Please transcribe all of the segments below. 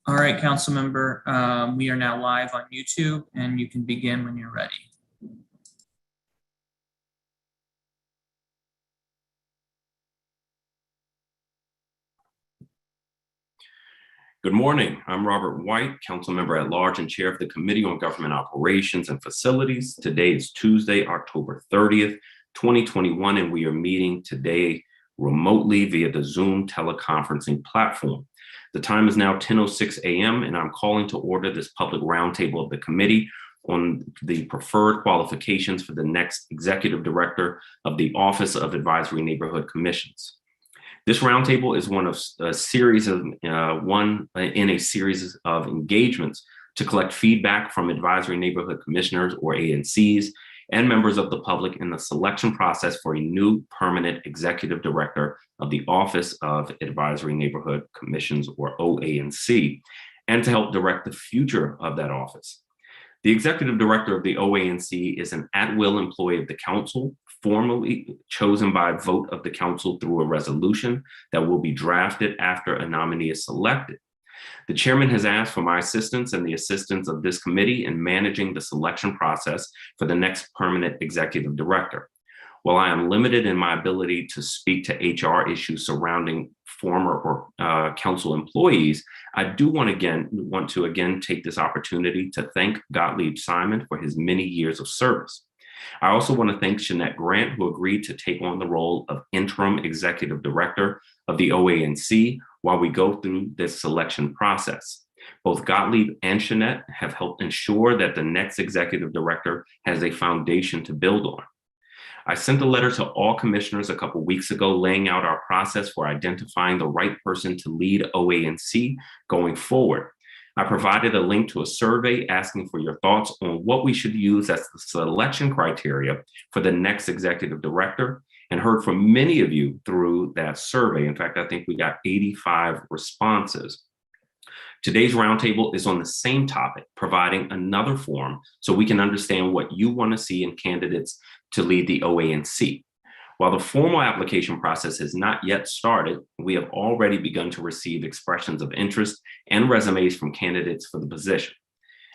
All right, council member, we are now live on YouTube and you can begin when you're ready. Good morning. I'm Robert White, council member at large and chair of the Committee on Government Operations and Facilities. Today is Tuesday, October 30th, 2021, and we are meeting today remotely via the Zoom teleconferencing platform. The time is now 10:06 a.m. and I'm calling to order this public roundtable of the committee on the preferred qualifications for the next executive director of the Office of Advisory Neighborhood Commissions. This roundtable is one of a series of engagements to collect feedback from advisory neighborhood commissioners or ANCs and members of the public in the selection process for a new permanent executive director of the Office of Advisory Neighborhood Commissions or OANC, and to help direct the future of that office. The executive director of the OANC is an at-will employee of the council, formally chosen by vote of the council through a resolution that will be drafted after a nominee is selected. The chairman has asked for my assistance and the assistance of this committee in managing the selection process for the next permanent executive director. While I am limited in my ability to speak to HR issues surrounding former or council employees, I do want to again take this opportunity to thank Gottlieb Simon for his many years of service. I also want to thank Jeanette Grant, who agreed to take on the role of interim executive director of the OANC while we go through this selection process. Both Gottlieb and Jeanette have helped ensure that the next executive director has a foundation to build on. I sent a letter to all commissioners a couple weeks ago laying out our process for identifying the right person to lead OANC going forward. I provided a link to a survey asking for your thoughts on what we should use as the selection criteria for the next executive director, and heard from many of you through that survey. In fact, I think we got 85 responses. Today's roundtable is on the same topic, providing another forum so we can understand what you want to see in candidates to lead the OANC. While the formal application process has not yet started, we have already begun to receive expressions of interest and resumes from candidates for the position.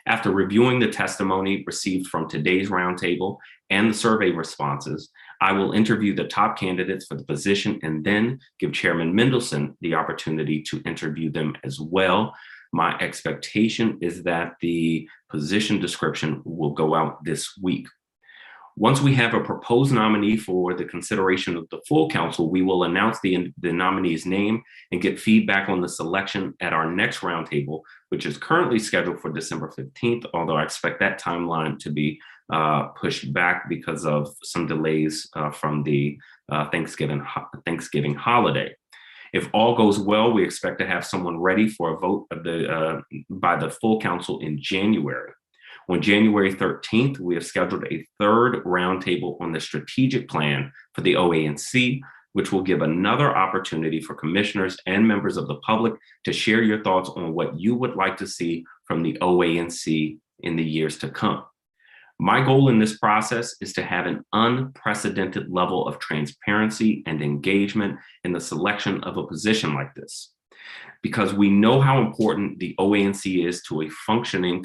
After reviewing the testimony received from today's roundtable and the survey responses, I will interview the top candidates for the position and then give Chairman Mendelson the opportunity to interview them as well. My expectation is that the position description will go out this week. Once we have a proposed nominee for the consideration of the full council, we will announce the nominee's name and get feedback on the selection at our next roundtable, which is currently scheduled for December 15th, although I expect that timeline to be pushed back because of some delays from the Thanksgiving holiday. If all goes well, we expect to have someone ready for a vote by the full council in January. On January 13th, we have scheduled a third roundtable on the strategic plan for the OANC, which will give another opportunity for commissioners and members of the public to share your thoughts on what you would like to see from the OANC in the years to come. My goal in this process is to have an unprecedented level of transparency and engagement in the selection of a position like this, because we know how important the OANC is to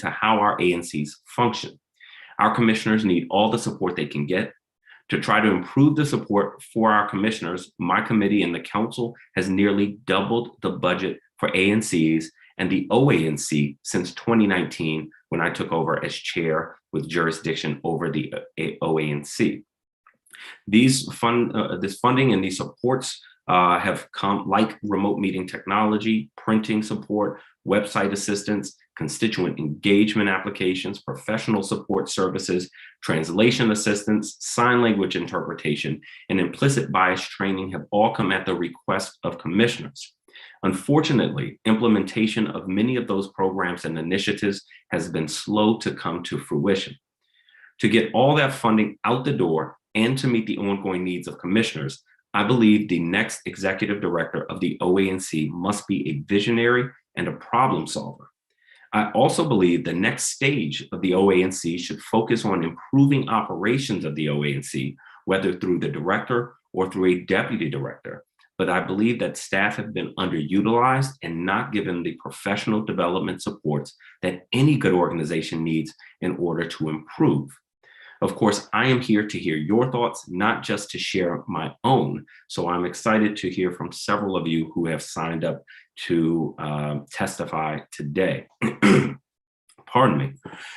how our ANCs function. Our commissioners need all the support they can get. To try to improve the support for our commissioners, my committee and the council has nearly doubled the budget for ANCs and the OANC since 2019, when I took over as chair with jurisdiction over the OANC. This funding and these supports have come like remote meeting technology, printing support, website assistance, constituent engagement applications, professional support services, translation assistance, sign language interpretation, and implicit bias training have all come at the request of commissioners. Unfortunately, implementation of many of those programs and initiatives has been slow to come to fruition. To get all that funding out the door and to meet the ongoing needs of commissioners, I believe the next executive director of the OANC must be a visionary and a problem solver. I also believe the next stage of the OANC should focus on improving operations of the OANC, whether through the director or through a deputy director. but I believe that staff have been underutilized and not given the professional development supports that any good organization needs in order to improve. Of course, I am here to hear your thoughts, not just to share my own. So I'm excited to hear from several of you who have signed up to testify today. Pardon me.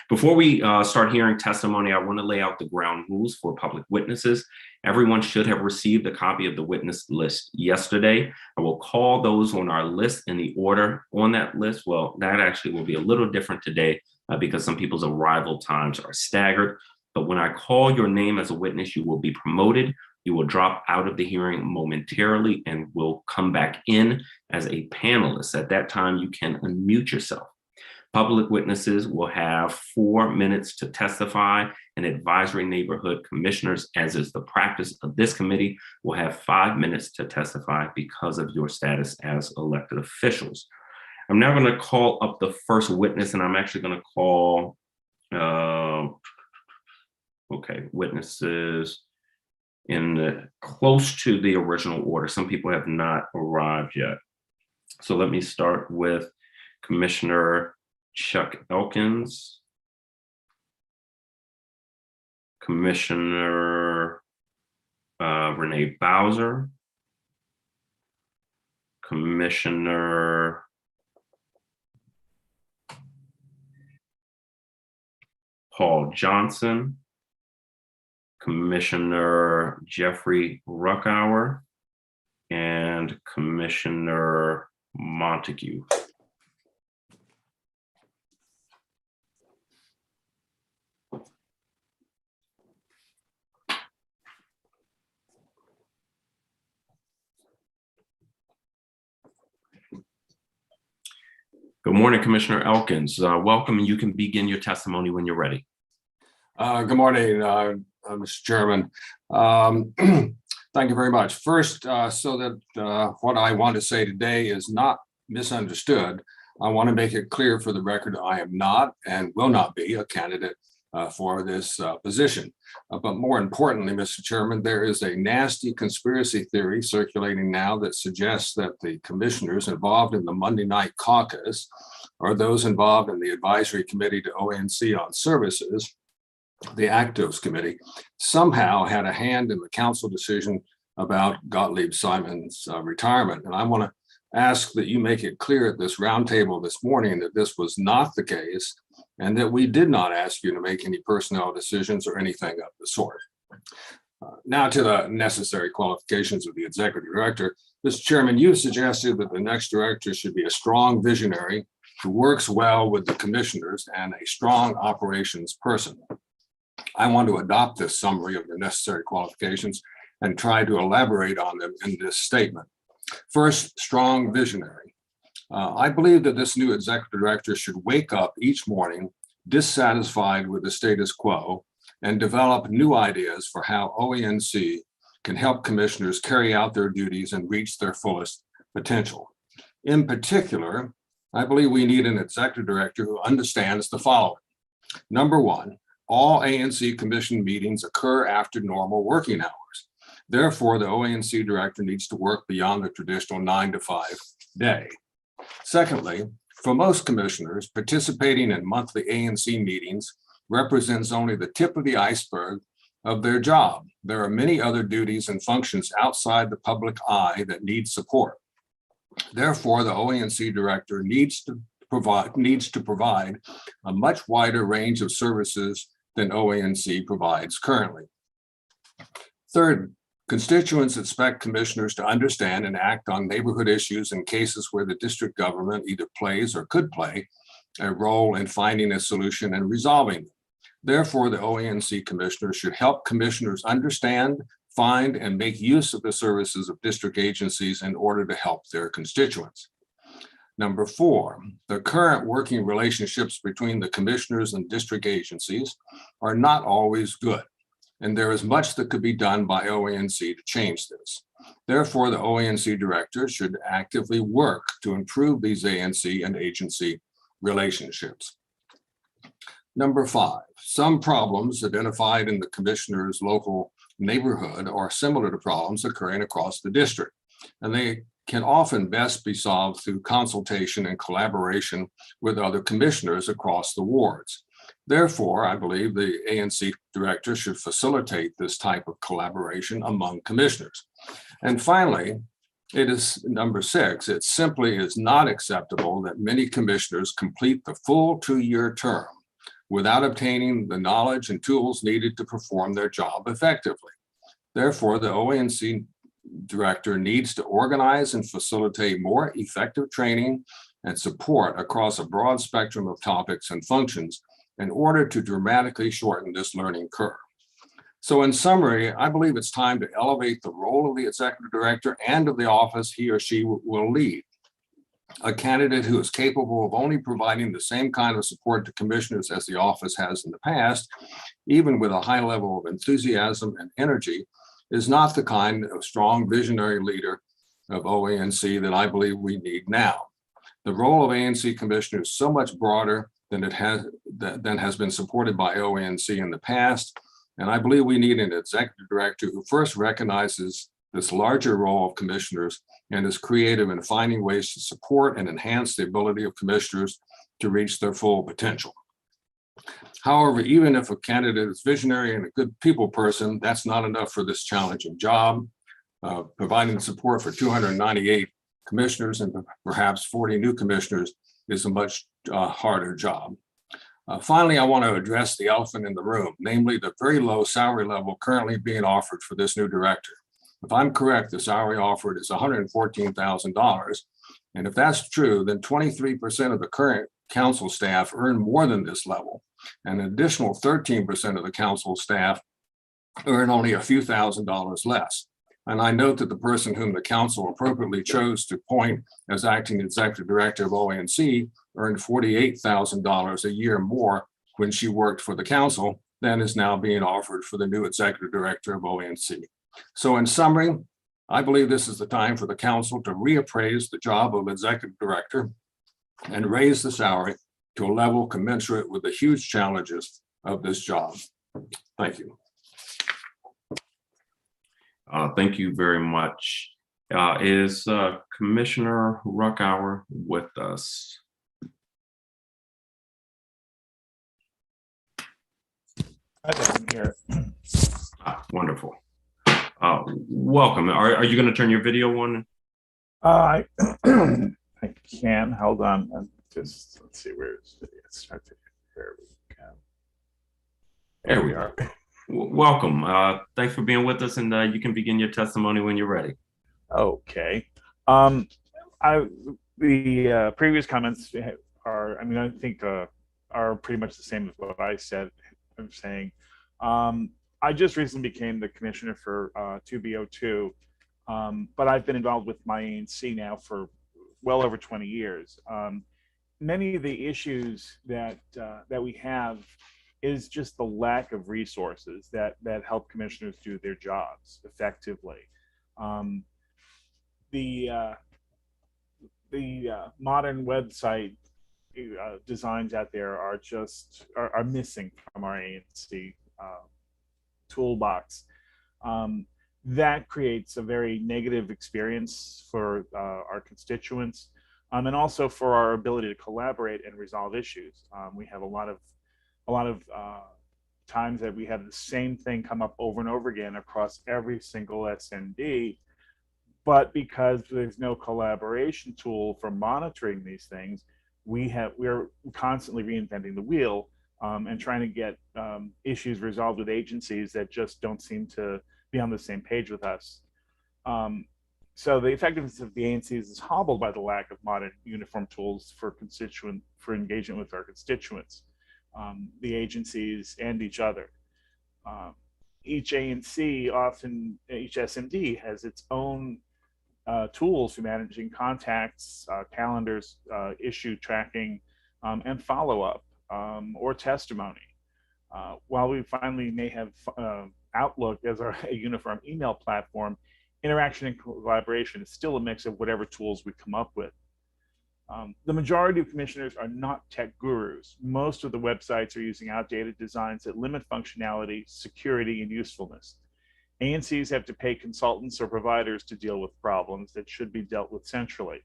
Before we start hearing testimony, I want to lay out the ground rules for public witnesses. Everyone should have received a copy of the witness list yesterday. I will call those on our list in the order on that list. Well, that actually will be a little different today because some people's arrival times are staggered. But when I call your name as a witness, you will be promoted. You will drop out of the hearing momentarily and will come back in as a panelist. At that time, you can unmute yourself. Public witnesses will have 4 minutes to testify, and advisory neighborhood commissioners, as is the practice of this committee, will have 5 minutes to testify because of your status as elected officials. I'm now going to call up the first witness, and I'm actually going to call, witnesses in close to the original order. Some people have not arrived yet. So let me start with Commissioner Chuck Elkins, Commissioner Renee Bowser, Commissioner Paul Johnson, Commissioner Jeffrey Ruckauer, and Commissioner Montague. Good morning, Commissioner Elkins. Welcome, and you can begin your testimony when you're ready. Good morning, Mr. Chairman. Thank you very much. First, so that what I want to say today is not misunderstood, I want to make it clear for the record I am not and will not be a candidate for this position. But more importantly, Mr. Chairman, there is a nasty conspiracy theory circulating now that suggests that the commissioners involved in the Monday night caucus or those involved in the advisory committee to ONC on services, the Actos Committee, somehow had a hand in the council decision about Gottlieb Simon's retirement. And I want to ask that you make it clear at this roundtable this morning that this was not the case and that we did not ask you to make any personnel decisions or anything of the sort. Now to the necessary qualifications of the executive director. Mr. Chairman, you suggested that the next director should be a strong visionary who works well with the commissioners and a strong operations person. I want to adopt this summary of the necessary qualifications and try to elaborate on them in this statement. First, strong visionary. I believe that this new executive director should wake up each morning dissatisfied with the status quo and develop new ideas for how OENC can help commissioners carry out their duties and reach their fullest potential. In particular, I believe we need an executive director who understands the following. Number one, all ANC commission meetings occur after normal working hours. Therefore, the OANC director needs to work beyond the traditional 9 to 5 day. Secondly, for most commissioners, participating in monthly ANC meetings represents only the tip of the iceberg of their job. There are many other duties and functions outside the public eye that need support. Therefore, the OANC director needs to provide a much wider range of services than OANC provides currently. Third, constituents expect commissioners to understand and act on neighborhood issues in cases where the district government either plays or could play a role in finding a solution and resolving them. Therefore, the OANC commissioners should help commissioners understand, find, and make use of the services of district agencies in order to help their constituents. Number four, the current working relationships between the commissioners and district agencies are not always good, and there is much that could be done by OANC to change this. Therefore, the OANC director should actively work to improve these ANC and agency relationships. Number five, some problems identified in the commissioner's local neighborhood are similar to problems occurring across the district. and they can often best be solved through consultation and collaboration with other commissioners across the wards. Therefore, I believe the ANC director should facilitate this type of collaboration among commissioners. And finally, it is number 6, it simply is not acceptable that many commissioners complete the full 2-year term without obtaining the knowledge and tools needed to perform their job effectively. Therefore, the OANC director needs to organize and facilitate more effective training and support across a broad spectrum of topics and functions in order to dramatically shorten this learning curve. So in summary, I believe it's time to elevate the role of the executive director and of the office he or she will lead. A candidate who is capable of only providing the same kind of support to commissioners as the office has in the past, even with a high level of enthusiasm and energy, is not the kind of strong visionary leader of OANC that I believe we need now. The role of ANC commissioners is so much broader than has been supported by OANC in the past. And I believe we need an executive director who first recognizes this larger role of commissioners and is creative in finding ways to support and enhance the ability of commissioners to reach their full potential. However, even if a candidate is visionary and a good people person, that's not enough for this challenging job. Providing support for 298 commissioners and perhaps 40 new commissioners is a much harder job. Finally, I want to address the elephant in the room, namely the very low salary level currently being offered for this new director. If I'm correct, the salary offered is $114,000. And if that's true, then 23% of the current council staff earn more than this level. And an additional 13% of the council staff earn only a few $1,000s less. And I note that the person whom the council appropriately chose to appoint as acting executive director of OANC earned $48,000 a year more when she worked for the council than is now being offered for the new executive director of OANC. So in summary, I believe this is the time for the council to reappraise the job of executive director and raise the salary to a level commensurate with the huge challenges of this job. Thank you. Thank you very much. Is Commissioner Ruckauer with us? I'm here. Wonderful. Welcome. Are you going to turn your video on? I can. Hold on. Let's see where it's video started. There we go. There we are. Welcome. Thanks for being with us, and you can begin your testimony when you're ready. Okay. The previous comments are, I think, are pretty much the same as what I said. I'm saying, I just recently became the commissioner for 2B02, but I've been involved with my ANC now for well over 20 years. Many of the issues that we have is just the lack of resources that help commissioners do their jobs effectively. The modern website designs out there are missing from our ANC toolbox. That creates a very negative experience for our constituents, and also for our ability to collaborate and resolve issues. We have a lot of times that we have the same thing come up over and over again across every single SND, but because there's no collaboration tool for monitoring these things, we're constantly reinventing the wheel and trying to get issues resolved with agencies that just don't seem to be on the same page with us. So the effectiveness of the ANCs is hobbled by the lack of modern uniform tools for engagement with our constituents, the agencies and each other. Each ANC, often each SMD, has its own tools for managing contacts, calendars, issue tracking, and follow-up or testimony. While we finally may have Outlook as a uniform email platform, interaction and collaboration is still a mix of whatever tools we come up with. The majority of commissioners are not tech gurus. Most of the websites are using outdated designs that limit functionality, security, and usefulness. ANCs have to pay consultants or providers to deal with problems that should be dealt with centrally.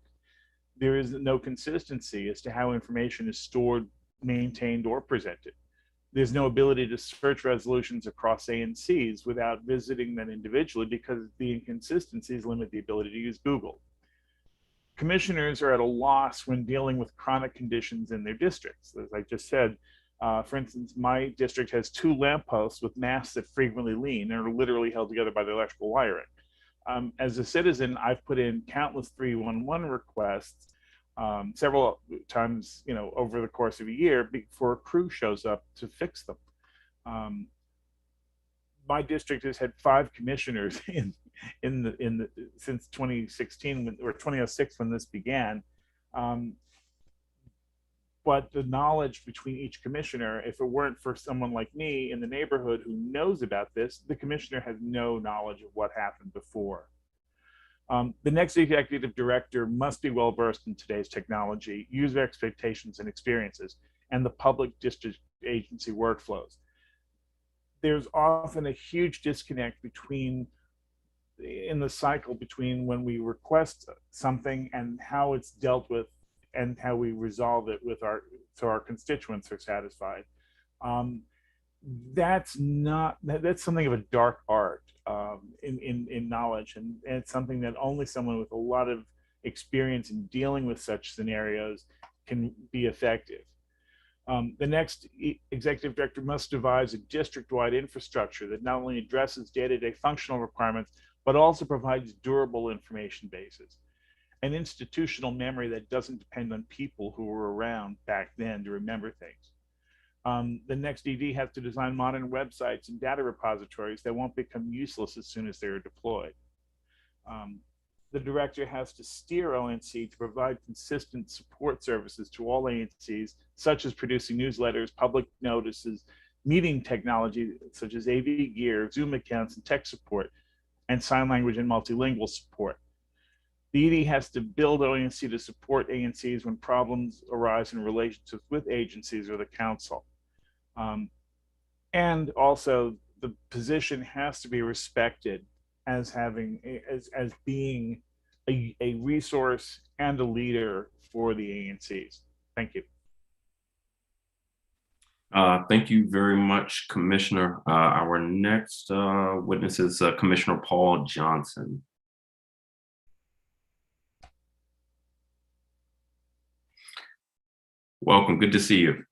There is no consistency as to how information is stored, maintained, or presented. There's no ability to search resolutions across ANCs without visiting them individually because the inconsistencies limit the ability to use Google. Commissioners are at a loss when dealing with chronic conditions in their districts. As I just said, for instance, my district has 2 lampposts with masts that frequently lean and are literally held together by the electrical wiring. As a citizen, I've put in countless 311 requests several times, over the course of a year before a crew shows up to fix them. My district has had 5 commissioners since 2016 or 2006 when this began. But the knowledge between each commissioner, if it weren't for someone like me in the neighborhood who knows about this, the commissioner has no knowledge of what happened before. The next executive director must be well versed in today's technology, user expectations and experiences, and the public district agency workflows. There's often a huge disconnect in the cycle between when we request something and how it's dealt with and how we resolve it so our constituents are satisfied. That's something of a dark art in knowledge, and it's something that only someone with a lot of experience in dealing with such scenarios can be effective. The next executive director must devise a district-wide infrastructure that not only addresses day-to-day functional requirements, but also provides durable information bases. An institutional memory that doesn't depend on people who were around back then to remember things. The next ED has to design modern websites and data repositories that won't become useless as soon as they are deployed. The director has to steer ONC to provide consistent support services to all ANCs, such as producing newsletters, public notices, meeting technology such as AV gear, Zoom accounts, and tech support, and sign language and multilingual support. The ED has to build ONC to support ANCs when problems arise in relationships with agencies or the council. And also the position has to be respected as being a resource and a leader for the ANCs. Thank you. Thank you very much, Commissioner. Our next witness is Commissioner Paul Johnson. Welcome, good to see you.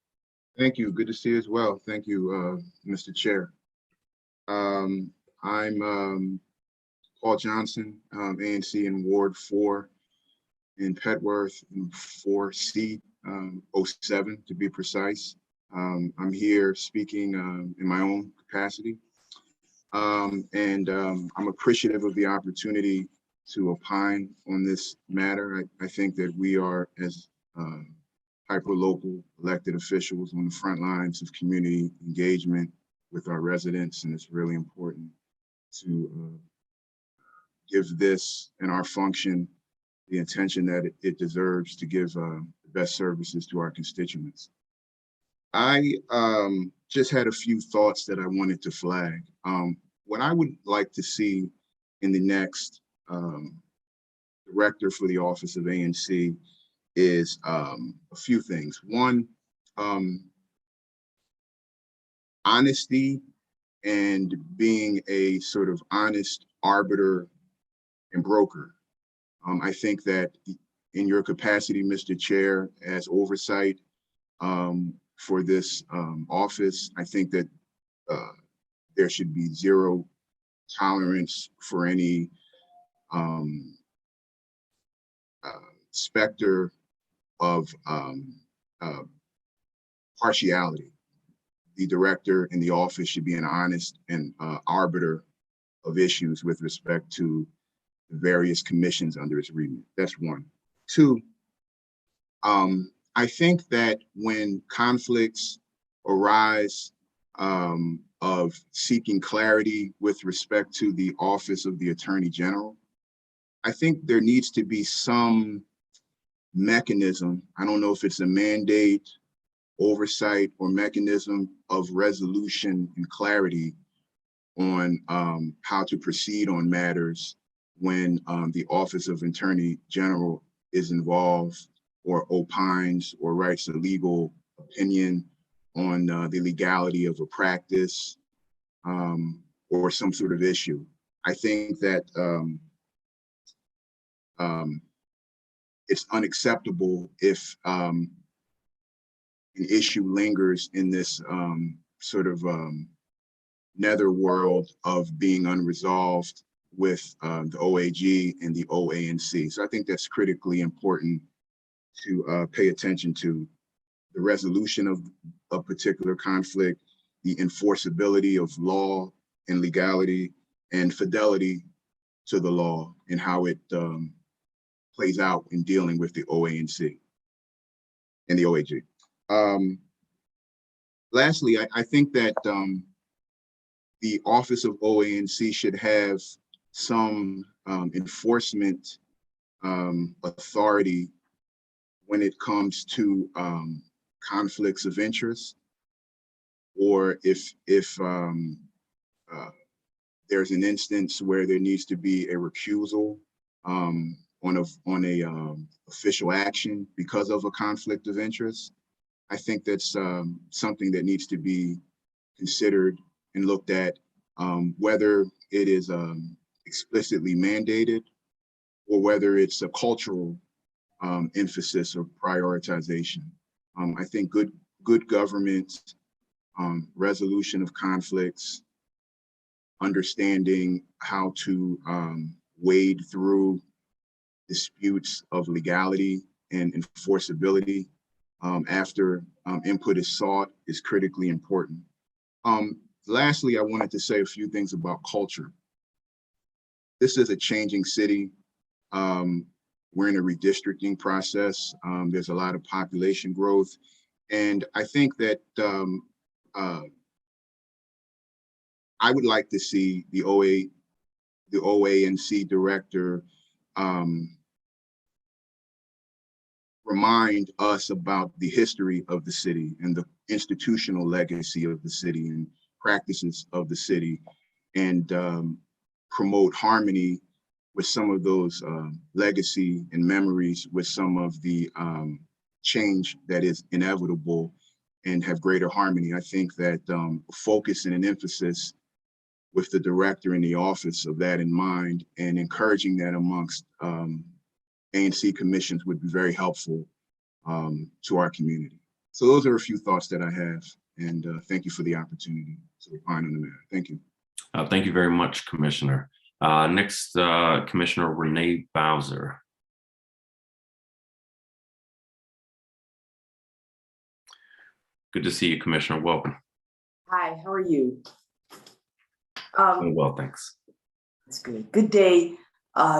Thank you, good to see you as well. Thank you, Mr. Chair. I'm Paul Johnson, ANC in Ward 4 in Petworth, in 4C 07 to be precise. I'm here speaking in my own capacity. And I'm appreciative of the opportunity to opine on this matter. I think that we are, as hyper-local elected officials, on the front lines of community engagement with our residents, and it's really important to give this and our function the attention that it deserves to give the best services to our constituents. I just had a few thoughts that I wanted to flag. What I would like to see in the next director for the Office of ANC is a few things. One, honesty and being a sort of honest arbiter and broker. I think that in your capacity, Mr. Chair, as oversight for this office, I think that there should be zero tolerance for any specter of partiality. The director in the office should be an honest and arbiter of issues with respect to the various commissions under its remit. That's one. Two, I think that when conflicts arise of seeking clarity with respect to the office of the Attorney General, I think there needs to be some mechanism. I don't know if it's a mandate, oversight, or mechanism of resolution and clarity on how to proceed on matters when the Office of Attorney General is involved or opines or writes a legal opinion on the legality of a practice or some sort of issue. I think that it's unacceptable if an issue lingers in this sort of netherworld of being unresolved with the OAG and the OANC. So I think that's critically important to pay attention to. The resolution of a particular conflict, the enforceability of law and legality, and fidelity to the law and how it plays out in dealing with the OANC and the OAG. Lastly, I think that the Office of OANC should have some enforcement authority when it comes to conflicts of interest, or if there's an instance where there needs to be a recusal on a official action because of a conflict of interest. I think that's something that needs to be considered and looked at, whether it is explicitly mandated or whether it's a cultural emphasis or prioritization. I think good government, resolution of conflicts, understanding how to wade through disputes of legality and enforceability after input is sought is critically important. Lastly, I wanted to say a few things about culture. This is a changing city. We're in a redistricting process. There's a lot of population growth. And I think that I would like to see the OANC director remind us about the history of the city and the institutional legacy of the city and practices of the city, and promote harmony with some of those legacy and memories with some of the change that is inevitable, and have greater harmony. I think that focus and an emphasis with the director in the office of that in mind, and encouraging that amongst ANC commissions would be very helpful to our community. So those are a few thoughts that I have, and thank you for the opportunity to opine on the matter. Thank you. Thank you very much, Commissioner. Next, Commissioner Renee Bowser. Good to see you, Commissioner. Welcome. Hi, how are you? Doing well, thanks. That's good. Good day,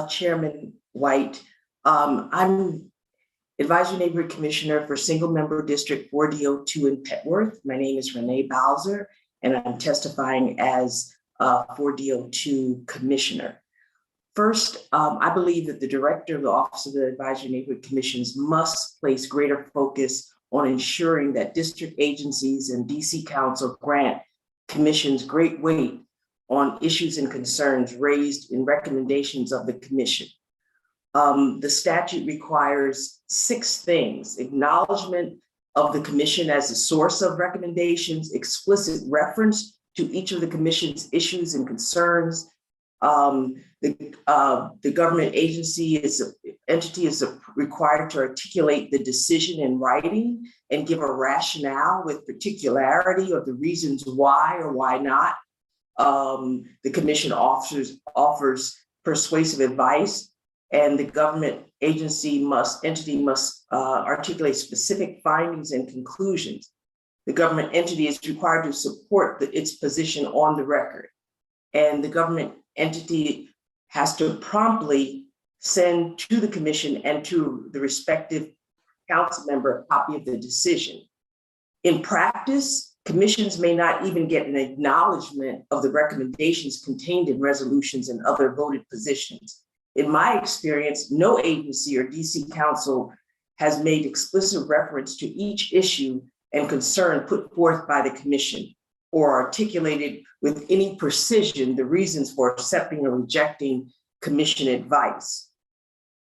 Chairman White. I'm Advisory Neighborhood Commissioner for Single Member District 4D02 in Petworth. My name is Renee Bowser, and I'm testifying as 4D02 Commissioner. First, I believe that the Director of the Office of the Advisory Neighborhood Commissions must place greater focus on ensuring that district agencies and DC Council grant commissions great weight on issues and concerns raised in recommendations of the commission. The statute requires 6 things: acknowledgement of the commission as the source of recommendations, explicit reference to each of the commission's issues and concerns. The government entity is required to articulate the decision in writing and give a rationale with particularity of the reasons why or why not. The commission offers persuasive advice, and the government entity must articulate specific findings and conclusions. The government entity is required to support its position on the record, and the government entity has to promptly send to the commission and to the respective council member a copy of the decision. In practice, commissions may not even get an acknowledgement of the recommendations contained in resolutions and other voted positions. In my experience, no agency or DC Council has made explicit reference to each issue and concern put forth by the commission. or articulated with any precision the reasons for accepting or rejecting commission advice.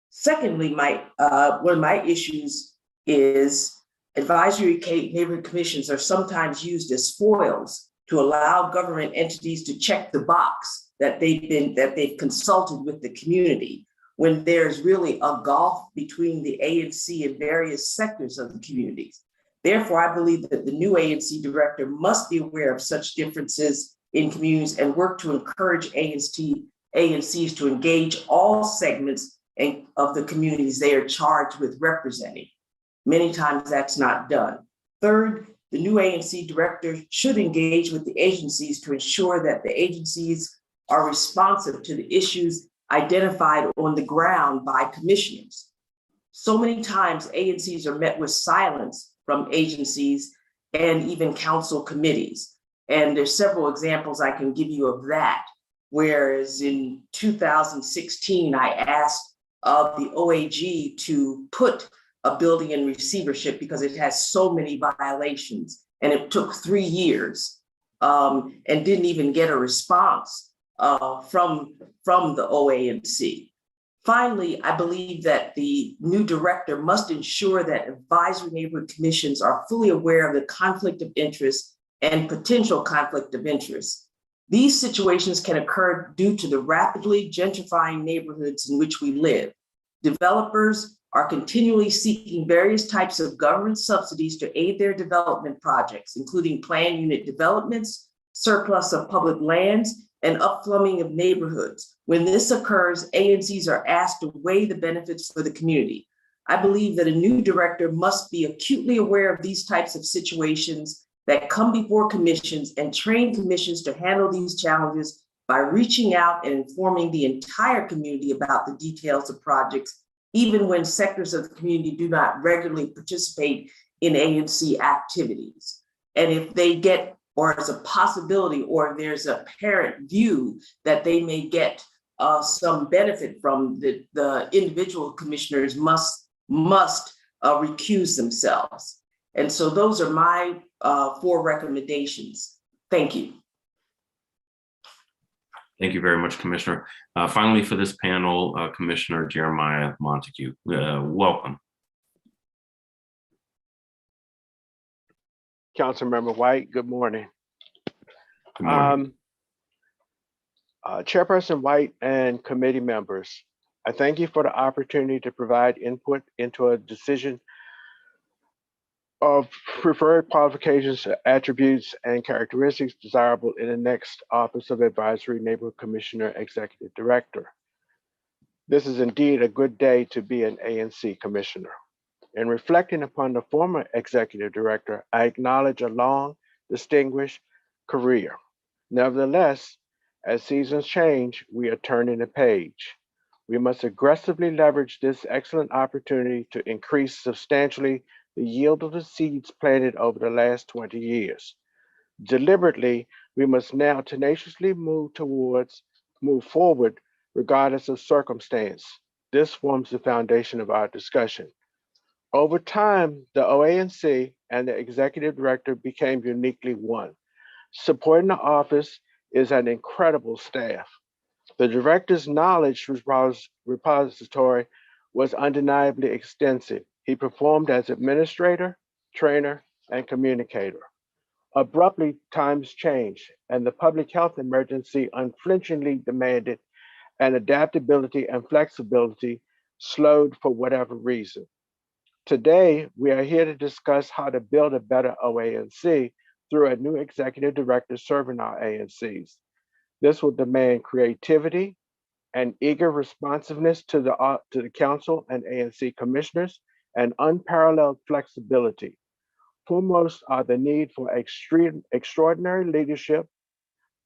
Secondly, one of my issues is advisory neighborhood commissions are sometimes used as foils to allow government entities to check the box that they've consulted with the community, when there's really a gulf between the ANC and various sectors of the communities. Therefore, I believe that the new ANC director must be aware of such differences in communities and work to encourage ANCs to engage all segments of the communities they are charged with representing. Many times that's not done. Third, the new ANC director should engage with the agencies to ensure that the agencies are responsive to the issues identified on the ground by commissioners. So many times ANCs are met with silence from agencies and even council committees. And there's several examples I can give you of that. Whereas in 2016, I asked the OAG to put a building in receivership because it has so many violations, and it took 3 years and didn't even get a response from the OANC. Finally, I believe that the new director must ensure that advisory neighborhood commissions are fully aware of the conflict of interest and potential conflict of interest. These situations can occur due to the rapidly gentrifying neighborhoods in which we live. Developers are continually seeking various types of government subsidies to aid their development projects, including planned unit developments, surplus of public lands, and upflumming of neighborhoods. When this occurs, ANCs are asked to weigh the benefits for the community. I believe that a new director must be acutely aware of these types of situations that come before commissions and train commissions to handle these challenges by reaching out and informing the entire community about the details of projects, even when sectors of the community do not regularly participate in ANC activities. And if they get, or it's a possibility, or there's a apparent view that they may get some benefit from, the individual commissioners must recuse themselves. And so those are my 4 recommendations. Thank you. Thank you very much, Commissioner. Finally, for this panel, Commissioner Jeremiah Montague, welcome. Councilmember White, good morning. Good morning. Chairperson White and committee members, I thank you for the opportunity to provide input into a decision of preferred qualifications, attributes, and characteristics desirable in the next Office of Advisory Neighborhood Commissioner Executive Director. This is indeed a good day to be an ANC commissioner. In reflecting upon the former executive director, I acknowledge a long, distinguished career. Nevertheless, as seasons change, we are turning the page. We must aggressively leverage this excellent opportunity to increase substantially the yield of the seeds planted over the last 20 years. Deliberately, we must now tenaciously move forward regardless of circumstance. This forms the foundation of our discussion. Over time, the OANC and the executive director became uniquely one. Supporting the office is an incredible staff. The director's knowledge repository was undeniably extensive. He performed as administrator, trainer, and communicator. Abruptly, times changed, and the public health emergency unflinchingly demanded an adaptability and flexibility slowed for whatever reason. Today, we are here to discuss how to build a better OANC through a new executive director serving our ANCs. This will demand creativity and eager responsiveness to the council and ANC commissioners, and unparalleled flexibility. Foremost are the need for extraordinary leadership,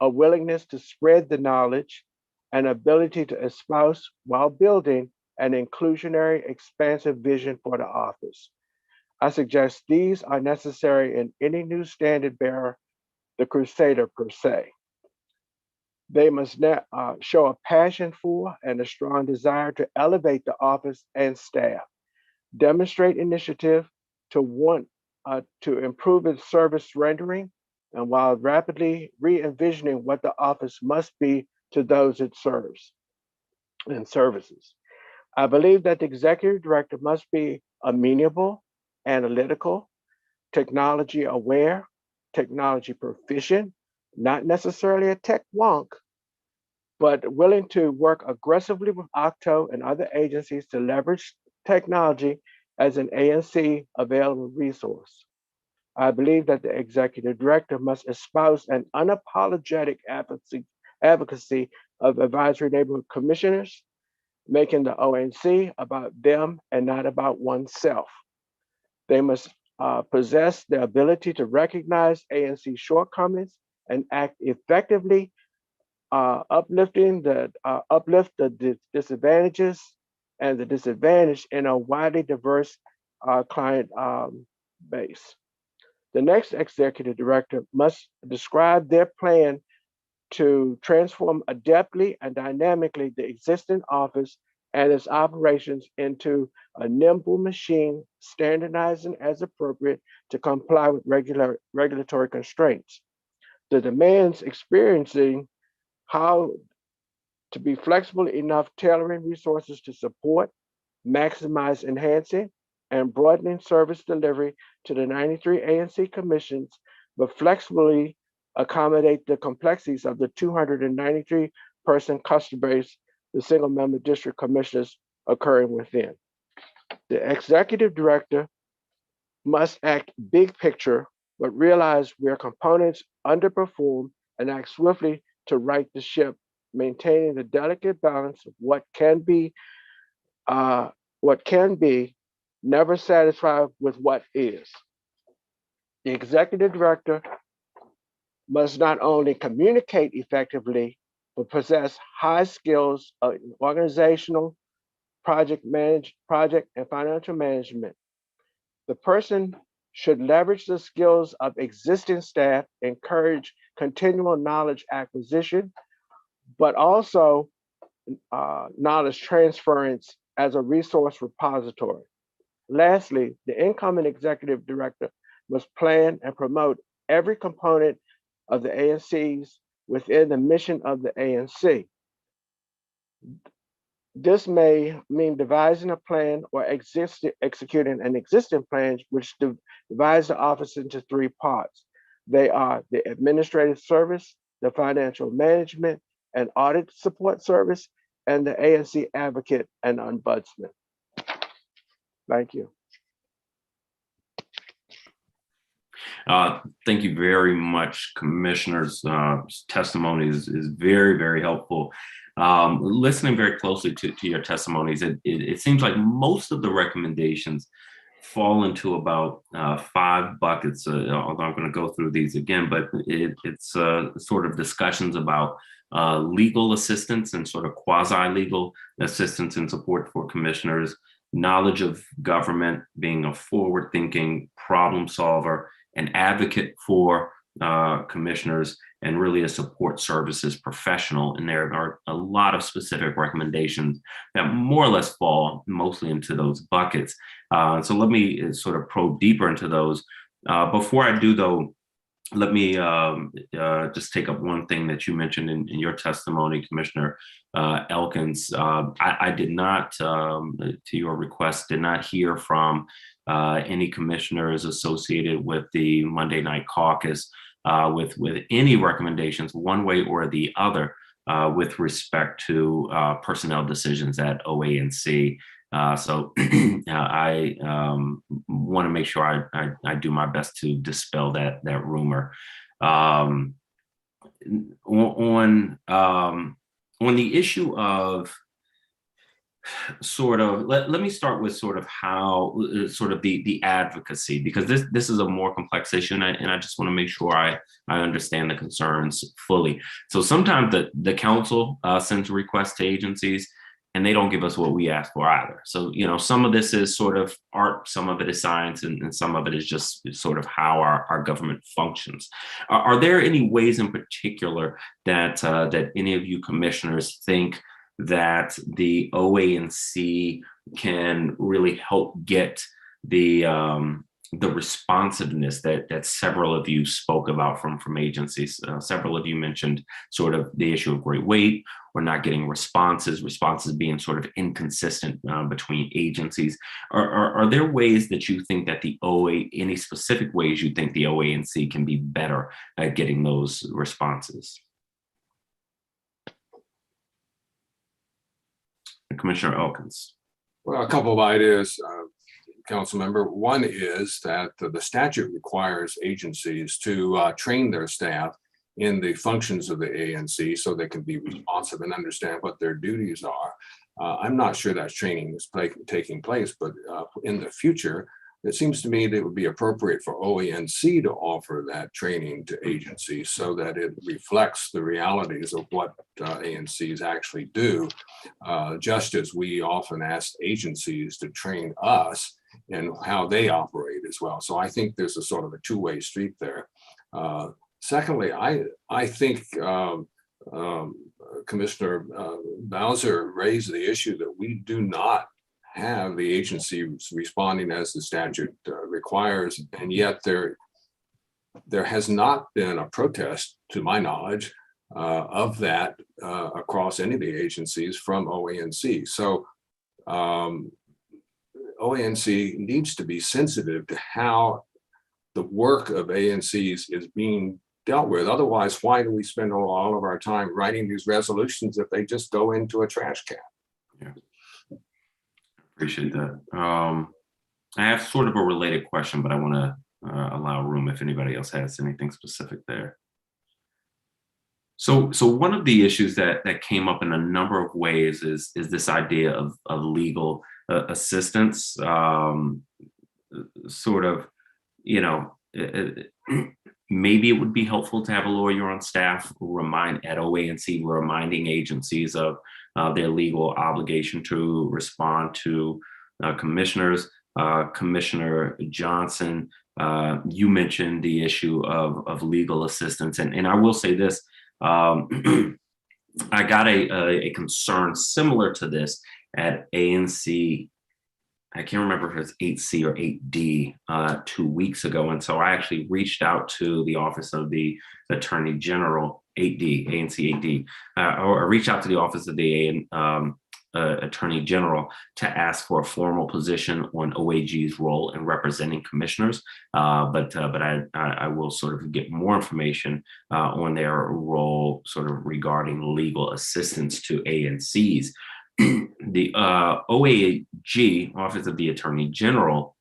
a willingness to spread the knowledge, and ability to espouse while building an inclusionary, expansive vision for the office. I suggest these are necessary in any new standard bearer, the crusader per se. They must now show a passion for and a strong desire to elevate the office and staff, demonstrate initiative to want to improve its service rendering, and while rapidly re-envisioning what the office must be to those it serves and services. I believe that the executive director must be amenable, analytical, technology aware, technology proficient, not necessarily a tech wonk, but willing to work aggressively with Octo and other agencies to leverage technology as an ANC available resource. I believe that the executive director must espouse an unapologetic advocacy of advisory neighborhood commissioners, making the ONC about them and not about oneself. They must possess the ability to recognize ANC shortcomings and act effectively, uplift the disadvantages and the disadvantaged in a widely diverse client base. The next executive director must describe their plan to transform adeptly and dynamically the existing office and its operations into a nimble machine, standardizing as appropriate to comply with regulatory constraints. The demands experiencing how to be flexible enough, tailoring resources to support, maximize enhancing, and broadening service delivery to the 93 ANC commissions, but flexibly accommodate the complexities of the 293 person customer base the single member district commissioners occurring within. The executive director must act big picture, but realize where components underperform and act swiftly to right the ship, maintaining the delicate balance of what can be, never satisfied with what is. The executive director must not only communicate effectively, but possess high skills of organizational, project and financial management. The person should leverage the skills of existing staff, encourage continual knowledge acquisition, but also knowledge transference as a resource repository. Lastly, the incoming executive director must plan and promote every component of the ANCs within the mission of the ANC. This may mean devising a plan or executing an existing plan, which divides the office into three parts. They are the administrative service, the financial management and audit support service, and the ANC advocate and ombudsman. Thank you. Thank you very much, Commissioner's testimony is very, very helpful. Listening very closely to your testimonies, it seems like most of the recommendations fall into about 5 buckets. Although I'm going to go through these again, but it's sort of discussions about legal assistance and sort of quasi-legal assistance and support for commissioners, knowledge of government, being a forward-thinking problem solver, an advocate for commissioners, and really a support services professional. And there are a lot of specific recommendations that more or less fall mostly into those buckets. So let me sort of probe deeper into those. Before I do though, let me just take up one thing that you mentioned in your testimony, Commissioner Elkins. I did not, to your request, did not hear from any commissioners associated with the Monday night caucus with any recommendations one way or the other with respect to personnel decisions at OANC. So I want to make sure I do my best to dispel that rumor. On the issue of sort of, let me start with sort of how sort of the advocacy, because this is a more complex issue, and I just want to make sure I understand the concerns fully. So sometimes the council sends requests to agencies, and they don't give us what we ask for either. So, you know, some of this is sort of art, some of it is science, and some of it is just sort of how our government functions. Are there any ways in particular that that any of you commissioners think that the OANC can really help get the the responsiveness that several of you spoke about from agencies. Several of you mentioned sort of the issue of great weight or not getting responses being sort of inconsistent between agencies. Are there ways that you think that the OA, any specific ways you think the OANC can be better at getting those responses? Commissioner Elkins. Well, a couple of ideas, council member. One is that the statute requires agencies to train their staff in the functions of the ANC so they can be responsive and understand what their duties are. I'm not sure that training is taking place, but in the future, it seems to me that it would be appropriate for OANC to offer that training to agencies so that it reflects the realities of what ANCs actually do, just as we often ask agencies to train us in how they operate as well. So I think there's a sort of a two-way street there. Secondly, I think Commissioner Bowser raised the issue that we do not have the agency responding as the statute requires, and yet there has not been a protest, to my knowledge, of that across any of the agencies from OANC. So OANC needs to be sensitive to how the work of ANCs is being dealt with. Otherwise, why do we spend all of our time writing these resolutions if they just go into a trash can? Yeah. Appreciate that. I have sort of a related question, but I want to allow room if anybody else has anything specific there. So one of the issues that came up in a number of ways is this idea of legal assistance. Sort of, you know, maybe it would be helpful to have a lawyer on staff at OANC reminding agencies of their legal obligation to respond to commissioners. Commissioner Johnson, you mentioned the issue of legal assistance. And I will say this, I got a concern similar to this at ANC. I can't remember if it's 8C or 8D 2 weeks ago. And so I actually reached out to the Office of the Attorney General, 8D, ANC 8D, or reached out to the Office of the Attorney General to ask for a formal position on OAG's role in representing commissioners. But I will sort of get more information on their role sort of regarding legal assistance to ANCs. The OAG, Office of the Attorney General,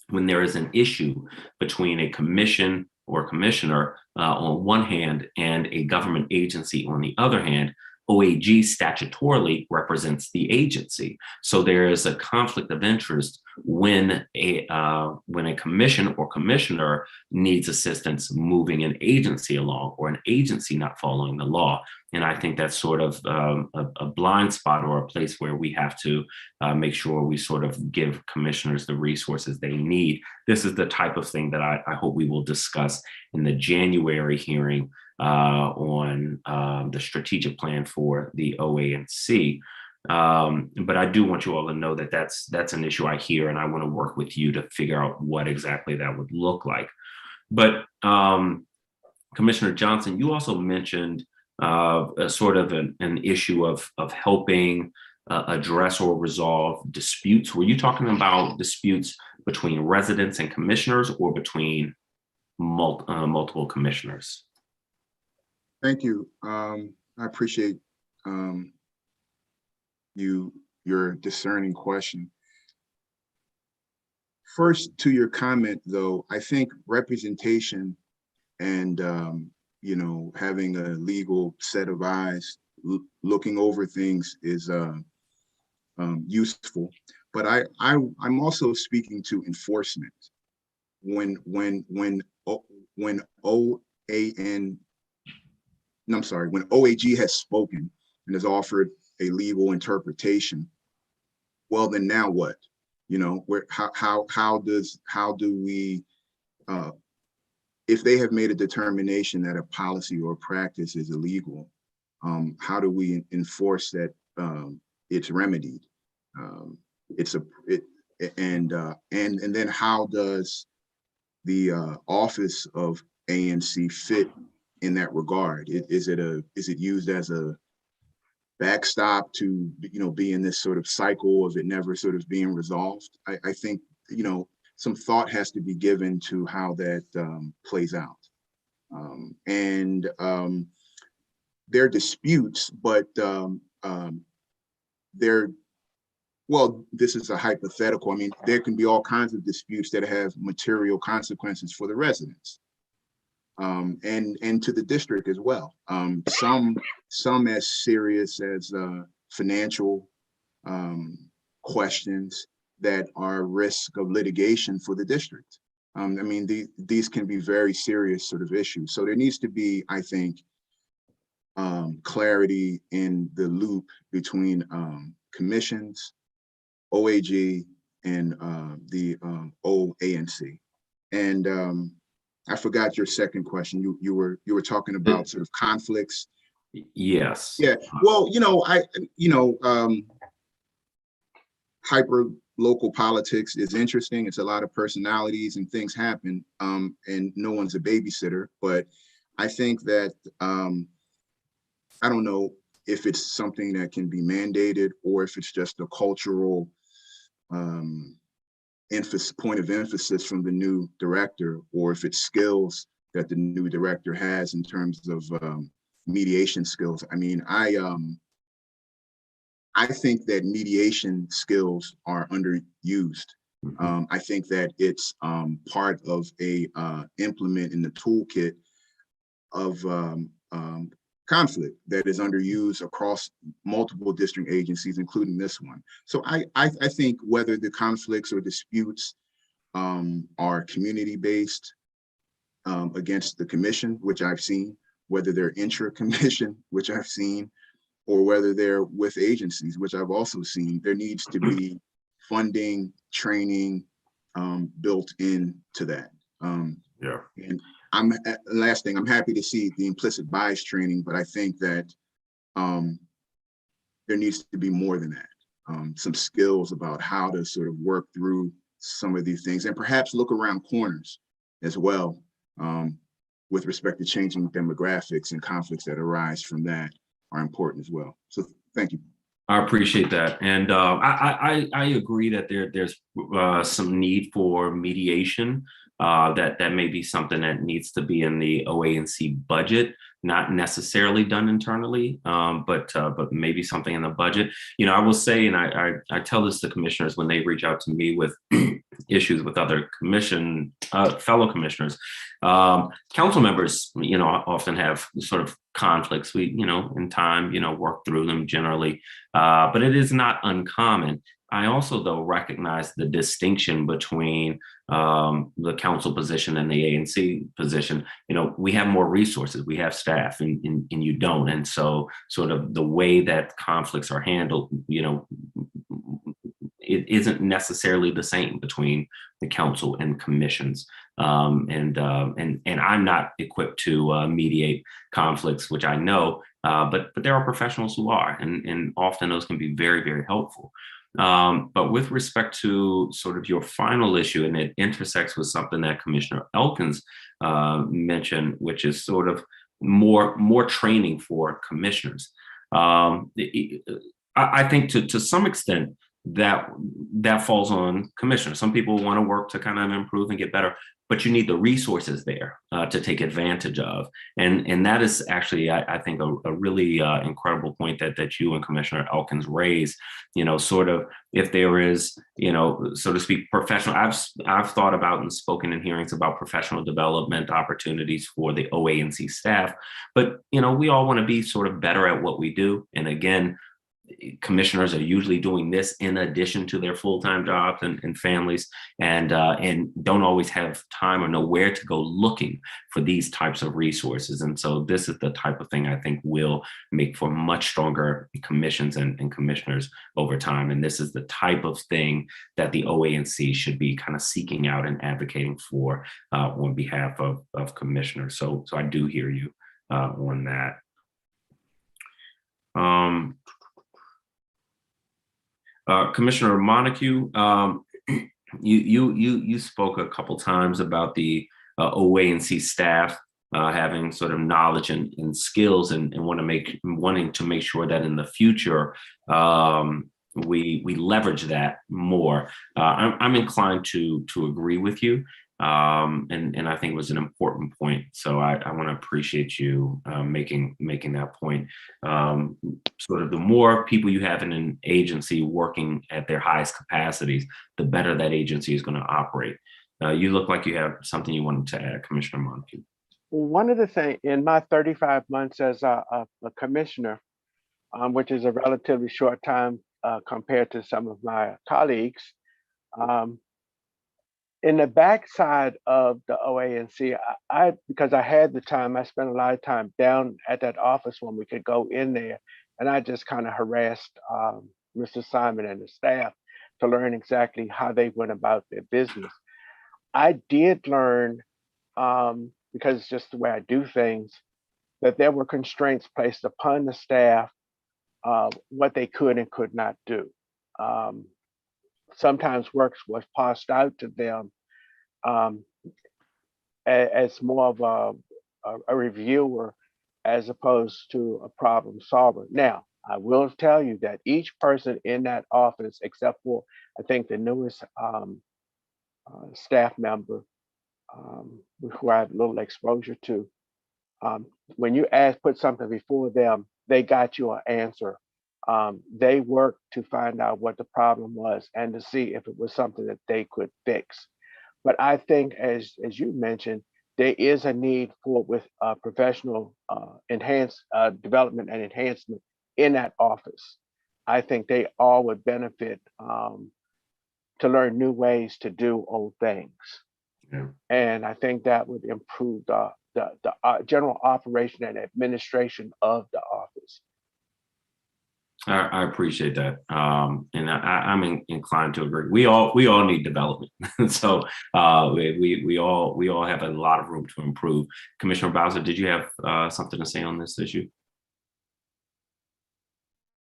when there is an issue between a commission or commissioner on one hand and a government agency on the other hand, OAG statutorily represents the agency. So there is a conflict of interest when a commission or commissioner needs assistance moving an agency along or an agency not following the law. And I think that's sort of a blind spot or a place where we have to make sure we sort of give commissioners the resources they need. This is the type of thing that I hope we will discuss in the January hearing on the strategic plan for the OANC. But I do want you all to know that that's an issue I hear, and I want to work with you to figure out what exactly that would look like. But Commissioner Johnson, you also mentioned a sort of an issue of helping address or resolve disputes. Were you talking about disputes between residents and commissioners or between multiple commissioners? Thank you. I appreciate your discerning question. First, to your comment, though, I think representation and having a legal set of eyes looking over things is useful. But I'm also speaking to enforcement. When OAG has spoken and has offered a legal interpretation, well, then now what? How do we, if they have made a determination that a policy or then is illegal, how do we enforce that it's remedied? And then how does the office of ANC fit in that regard? Is it used as a backstop to, be in this sort of cycle of it never sort of being resolved? I think, some thought has to be given to how that plays out. And there are disputes, but well, this is a hypothetical. I mean, there can be all kinds of disputes that have material consequences for the residents, and to the district as well. Some as serious as financial questions that are risk of litigation for the district. I mean, these can be very serious sort of issues. So there needs to be, I think, clarity in the loop between commissions, OAG, and the OANC. And I forgot your second question. You were talking about sort of conflicts. Yes. Yeah. Well, hyper local politics is interesting. It's a lot of personalities and things happen, and no one's a babysitter. But I think that I don't know if it's something that can be mandated or if it's just a cultural point of emphasis from the new director, or if it's skills that the new director has in terms of mediation skills. I mean, I think that mediation skills are underused. I think that it's part of a implement in the toolkit of conflict that is underused across multiple district agencies, including this one. So I think whether the conflicts or disputes are community-based against the commission, which I've seen, whether they're intra-commission, which I've seen, or whether they're with agencies, which I've also seen, there needs to be funding, training built into that. Yeah. And last thing, I'm happy to see the implicit bias training, but I think that there needs to be more than that. Some skills about how to sort of work through some of these things, and perhaps look around corners as well with respect to changing demographics and conflicts that arise from that are important as well. So thank you. I appreciate that. And I agree that there's some need for mediation. That may be something that needs to be in the OANC budget, not necessarily done internally, but maybe something in the budget. I will say, and I tell this to commissioners when they reach out to me with issues with other fellow commissioners. Council members, often have sort of conflicts. We, in time, work through them generally, but it is not uncommon. I also, though, recognize the distinction between the council position and the ANC position. We have more resources, we have staff, and you don't. And so sort of the way that conflicts are handled, it isn't necessarily the same between the council and commissions. And I'm not equipped to mediate conflicts, which I know, but there are professionals who are, and often those can be very, very helpful. But with respect to sort of your final issue, and it intersects with something that Commissioner Elkins mentioned, which is sort of more training for commissioners. I think to some extent that falls on commissioners. Some people want to work to kind of improve and get better, but you need the resources there to take advantage of. And that is actually, I think, a really incredible point that you and Commissioner Elkins raised. Sort of if there is, so to speak, professional, I've thought about and spoken in hearings about professional development opportunities for the OANC staff, but, we all want to be sort of better at what we do. And again, commissioners are usually doing this in addition to their full-time jobs and families, and don't always have time or know where to go looking for these types of resources. And so this is the type of thing I think will make for much stronger commissions and commissioners over time. And this is the type of thing that the OANC should be kind of seeking out and advocating for on behalf of commissioners. So I do hear you on that. Commissioner Montague, You spoke a couple times about the OA&C staff having sort of knowledge and skills, and wanting to make sure that in the future we leverage that more. I'm inclined to agree with you, and I think it was an important point. So I want to appreciate you making that point. Sort of the more people you have in an agency working at their highest capacities, the better that agency is going to operate. You look like you have something you wanted to add, Commissioner Montague. One of the things in my 35 months as a commissioner, which is a relatively short time compared to some of my colleagues, in the backside of the OA&C, because I had the time, I spent a lot of time down at that office when we could go in there, and I just kind of harassed Mr. Simon and the staff to learn exactly how they went about their business. I did learn, because it's just the way I do things, that there were constraints placed upon the staff, what they could and could not do. Sometimes work was passed out to them as more of a reviewer as opposed to a problem solver. Now, I will tell you that each person in that office, except for I think the newest staff member, who I have little exposure to, when you put something before them, they got you an answer. They worked to find out what the problem was and to see if it was something that they could fix. But I think, as you mentioned, there is a need for professional development and enhancement in that office. I think they all would benefit to learn new ways to do old things. Yeah. And I think that would improve the general operation and administration of the office. I appreciate that, and I'm inclined to agree. We all need development, so we all have a lot of room to improve. Commissioner Bowser, did you have something to say on this issue?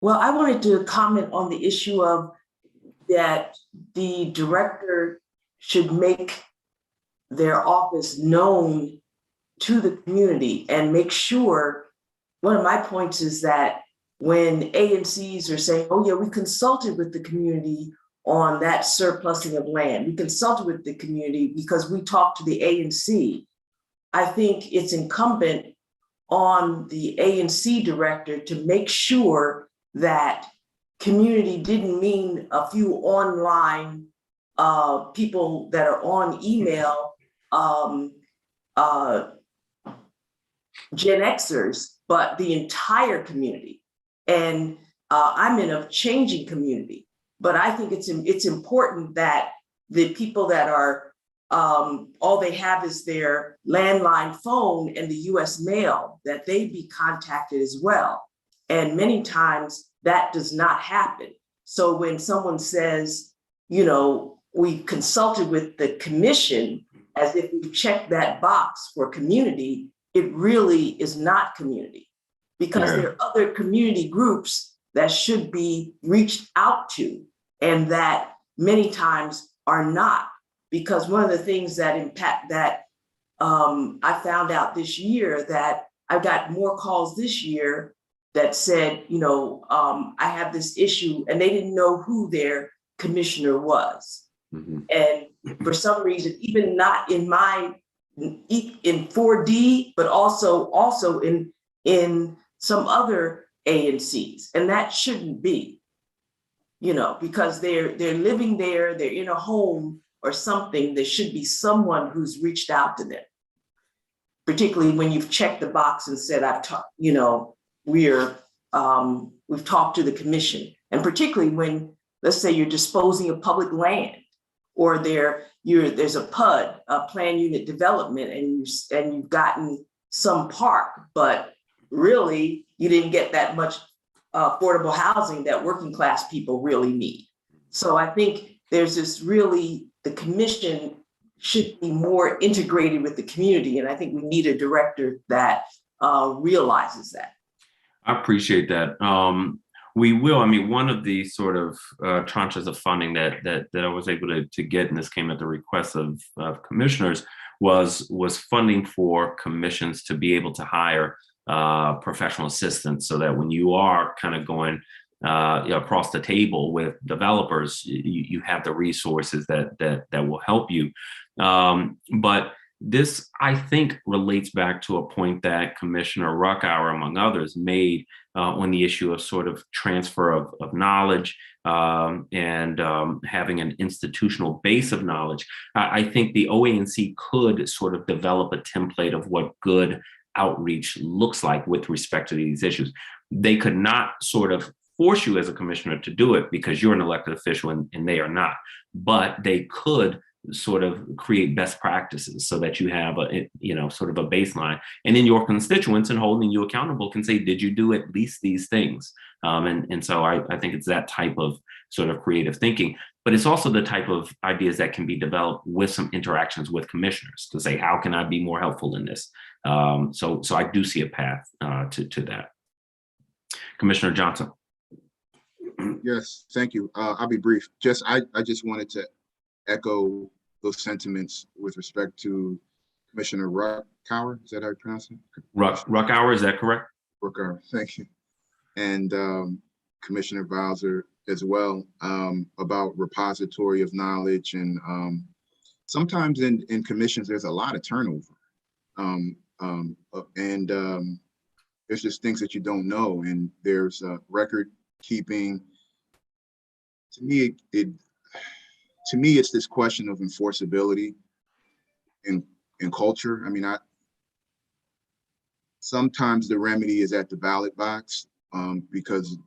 Well, I wanted to comment on the issue of that the director should make their office known to the community and make sure. One of my points is that when ANCs are saying, oh yeah, we consulted with the community on that surplusing of land, we consulted with the community because we talked to the ANC, I think it's incumbent on the ANC director to make sure that community didn't mean a few online people that are on email, Gen Xers, but the entire community. And I'm in a changing community, but I think it's important that the people that are all they have is their landline phone and the US mail, that they be contacted as well. And many times that does not happen. So when someone says, you know, we consulted with the commission as if we checked that box for community, it really is not community, because there are other community groups that should be reached out to and that many times are not. Because one of the things that I found out this year, that I got more calls this year that said, you know, I have this issue, and they didn't know who their commissioner was. Mm-hmm. And for some reason, even not in in 4D, but also in some other ANCs, and that shouldn't be, you know, because they're living there, they're in a home or something. There should be someone who's reached out to them, particularly when you've checked the box and said, I've talked, you know, we've talked to the commission. And particularly when, let's say, you're disposing of public land, or there's a PUD, a plan unit development, and you've gotten some park, but really you didn't get that much affordable housing that working class people really need. So I think there's this really, the commission should be more integrated with the community. And I think we need a director that realizes that. I appreciate that. We will. I mean, one of the sort of tranches of funding that I was able to get, and this came at the request of commissioners, was funding for commissions to be able to hire professional assistants, so that when you are kind of going across the table with developers, you have the resources that will help you. But this, I think, relates back to a point that Commissioner Ruckower, among others, made on the issue of sort of transfer of knowledge and having an institutional base of knowledge. I think the OANC could sort of develop a template of what good outreach looks like with respect to these issues. They could not sort of force you as a commissioner to do it because you're an elected official and they are not, but they could sort of create best practices so that you have a, sort of a baseline, and then your constituents and holding you accountable can say, did you do at least these things? And so I think it's that type of sort of creative thinking, but it's also the type of ideas that can be developed with some interactions with commissioners to say, how can I be more helpful in this? So I do see a path to that. Commissioner Johnson. Yes, thank you. I'll be brief. I just wanted to echo those sentiments with respect to Commissioner Ruckower. Is that how you pronounce it? Ruckower, is that correct? Ruckower, thank you. And Commissioner Bowser as well, about repository of knowledge. And sometimes in commissions, there's a lot of turnover. There's just things that you don't know. And there's record keeping. To me, it's this question of enforceability in culture. I mean, sometimes the remedy is at the ballot box because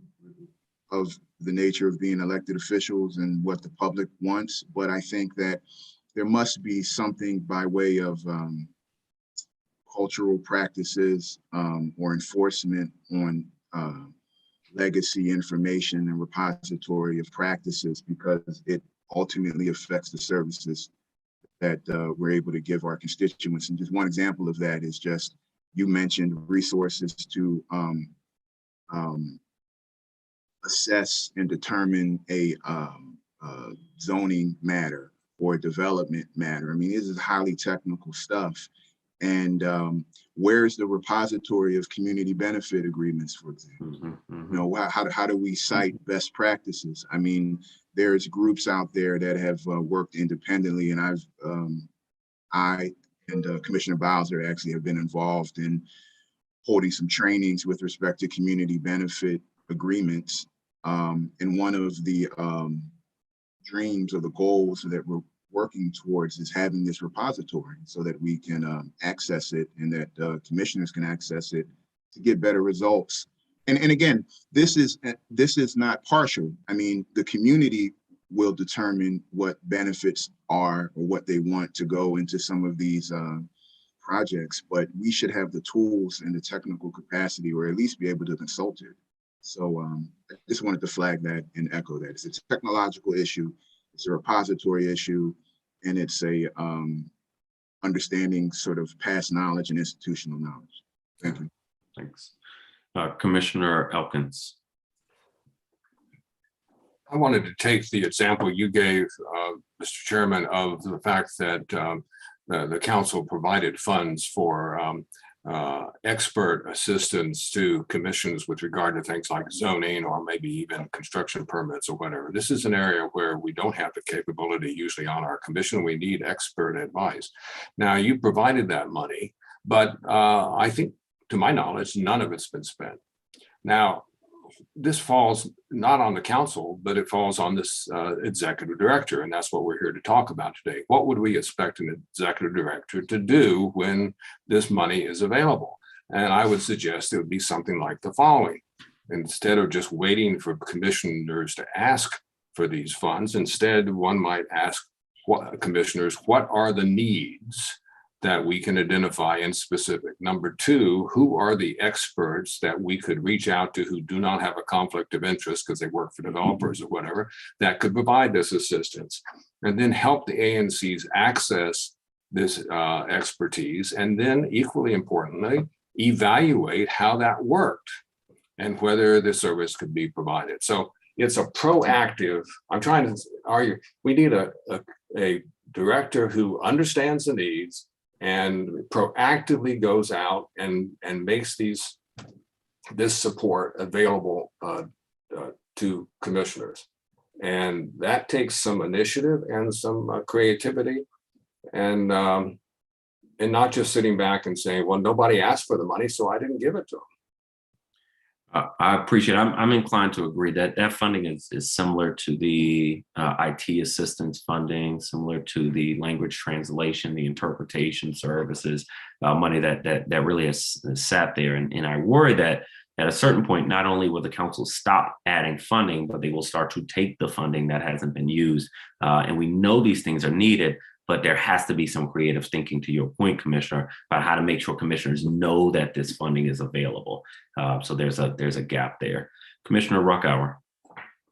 of the nature of being elected officials and what the public wants. But I think that there must be something by way of cultural practices or enforcement on legacy information and repository of practices, because it ultimately affects the services that we're able to give our constituents. And just one example of that is just, you mentioned resources to assess and determine a zoning matter or a development matter. I mean, this is highly technical stuff. And where's the repository of community benefit agreements, for example? How do we cite best practices? I mean, there's groups out there that have worked independently, and I and Commissioner Bowser actually have been involved in holding some trainings with respect to community benefit agreements. And one of the dreams or the goals that we're working towards is having this repository so that we can access it, and that commissioners can access it to get better results. And again, this is not partial. I mean, the community will determine what benefits are or what they want to go into some of these projects, but we should have the tools and the technical capacity, or at least be able to consult it. So I just wanted to flag that and echo that. It's a technological issue, it's a repository issue, and it's a understanding sort of past knowledge and institutional knowledge. Thank you. Thanks. Commissioner Elkins. I wanted to take the example you gave, Mr. Chairman, of the fact that the council provided funds for expert assistance to commissions with regard to things like zoning or maybe even construction permits or whatever. This is an area where we don't have the capability usually on our commission. We need expert advice. Now, you provided that money, but I think, to my knowledge, none of it's been spent. Now, this falls not on the council, but it falls on this executive director, and that's what we're here to talk about today. What would we expect an executive director to do when this money is available? And I would suggest it would be something like the following. Instead of just waiting for commissioners to ask for these funds, instead one might ask commissioners, what are the needs that we can identify in specific? Number two, who are the experts that we could reach out to who do not have a conflict of interest because they work for developers or whatever, that could provide this assistance? And then help the ANCs access this expertise, and then equally importantly, evaluate how that worked. and whether the service could be provided. So it's a proactive, I'm trying to argue, we need a director who understands the needs and proactively goes out and makes this support available to commissioners. And that takes some initiative and some creativity, and not just sitting back and saying, well, nobody asked for the money, so I didn't give it to them. I appreciate it. I'm inclined to agree that that funding is similar to the IT assistance funding, similar to the language translation, the interpretation services, money that really has sat there. And I worry that at a certain point, not only will the council stop adding funding, but they will start to take the funding that hasn't been used. And we know these things are needed, but there has to be some creative thinking, to your point, Commissioner, about how to make sure commissioners know that this funding is available. So there's a gap there. Commissioner Ruckauer.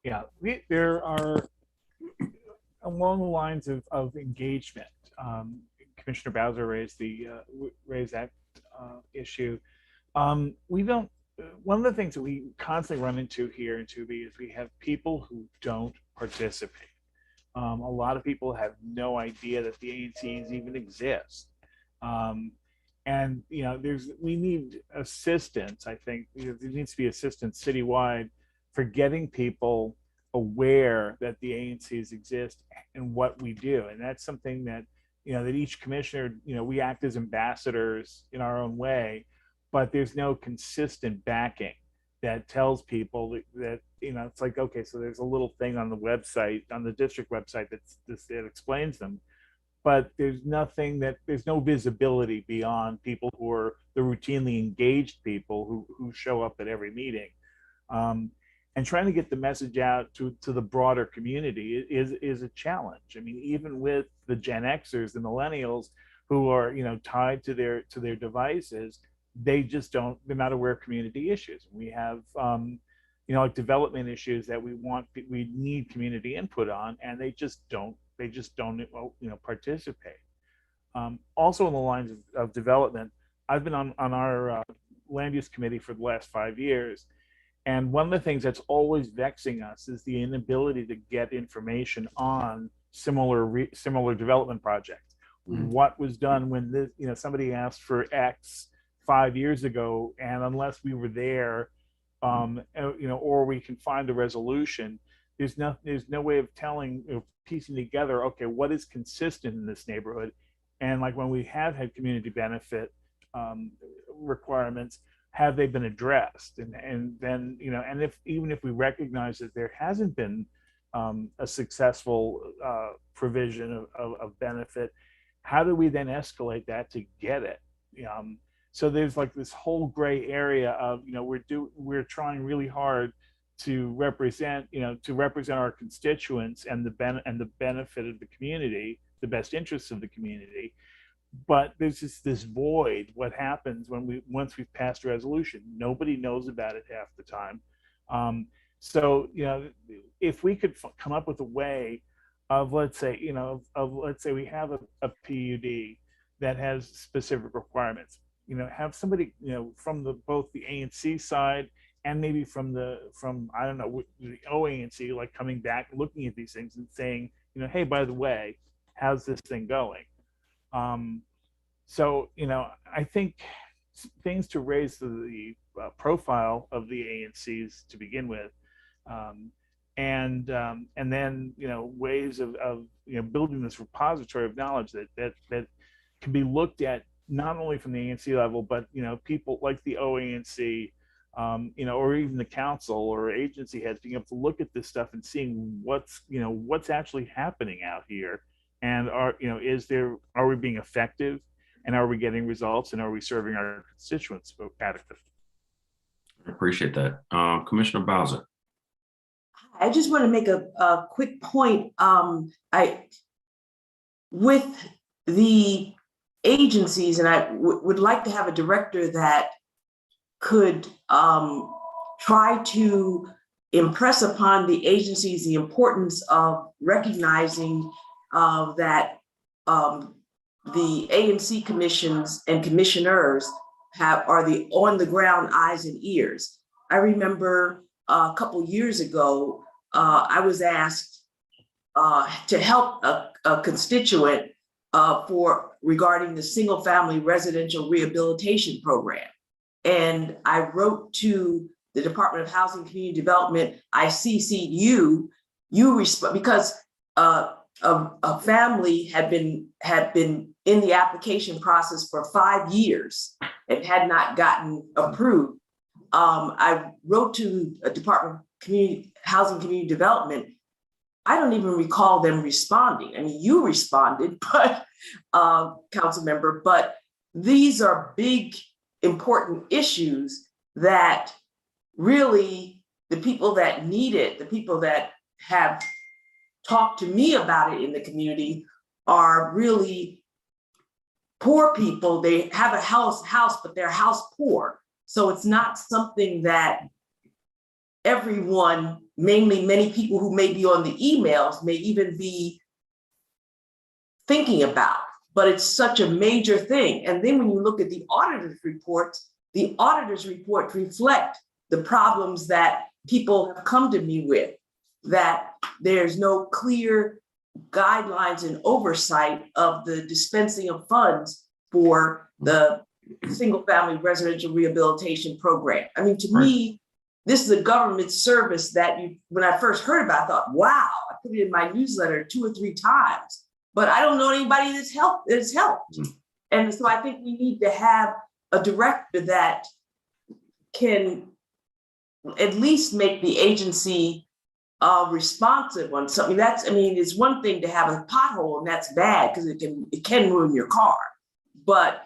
Yeah, there are, along the lines of engagement. Commissioner Bowser raised that issue. We don't. One of the things that we constantly run into here in 2B is we have people who don't participate. A lot of people have no idea that the ANCs even exist. And we need assistance. I think there needs to be assistance citywide for getting people aware that the ANCs exist and what we do. And that's something that that each commissioner, we act as ambassadors in our own way, but there's no consistent backing that tells people that it's like, okay, so there's a little thing on the website, on the district website that explains them, but there's no visibility beyond people who are the routinely engaged people who show up at every meeting. And trying to get the message out to the broader community is a challenge. I mean, even with the Gen Xers, the millennials who are tied to their devices, they're not aware of community issues. We have like development issues that we need community input on, and they just don't participate. Also, in the lines of development, I've been on our land use committee for the last 5 years, and one of the things that's always vexing us is the inability to get information on similar development projects. Mm-hmm. What was done when somebody asked for X 5 years ago, and unless we were there, or we can find a resolution, there's no way of telling, piecing together, okay, what is consistent in this neighborhood. And like when we have had community benefit requirements, have they been addressed? And then, and even if we recognize that there hasn't been a successful provision of benefit, how do we then escalate that to get it? So there's like this whole gray area of, we're trying really hard to represent our constituents and the benefit of the community, the best interests of the community. But there's just this void. What happens once we've passed a resolution? Nobody knows about it half the time. So if we could come up with a way of, let's say we have a PUD that has specific requirements. Have somebody from both the ANC side and maybe from the OANC, like coming back, looking at these things and saying, hey, by the way, how's this thing going? So I think things to raise the profile of the ANCs to begin with, and then ways of building this repository of knowledge that can be looked at not only from the ANC level, but people like the OANC, or even the council or agency heads being able to look at this stuff and seeing what's actually happening out here, and are we being effective, and are we getting results, and are we serving our constituents adequately? I appreciate that. Commissioner Bowser. I just want to make a quick point. With the agencies, and I would like to have a director that could try to impress upon the agencies the importance of recognizing that the ANC commissions and commissioners are the on the ground eyes and ears. I remember a couple years ago, I was asked to help a constituent regarding the single family residential rehabilitation program. And I wrote to the Department of Housing and Community Development. I CC'd you because a family had been in the application process for 5 years and had not gotten approved. I wrote to a Department of Housing and Community Development. I don't even recall them responding. I mean, you responded, but council member, but these are big, important issues that really the people that need it, the people that have talked to me about it in the community are really poor people. They have a house, but they're house poor. So it's not something that everyone, mainly many people who may be on the emails, may even be thinking about, but it's such a major thing. And then when you look at the auditor's reports, the auditor's reports reflect the problems that people have come to me with, that there's no clear guidelines and oversight of the dispensing of funds for the single family residential rehabilitation program. I mean, to me, this is a government service that when I first heard about it, I thought, wow, I put it in my newsletter 2 or 3 times, but I don't know anybody that's helped. And so I think we need to have a director that can at least make the agency responsive on something. It's one thing to have a pothole, and that's bad because it can ruin your car. But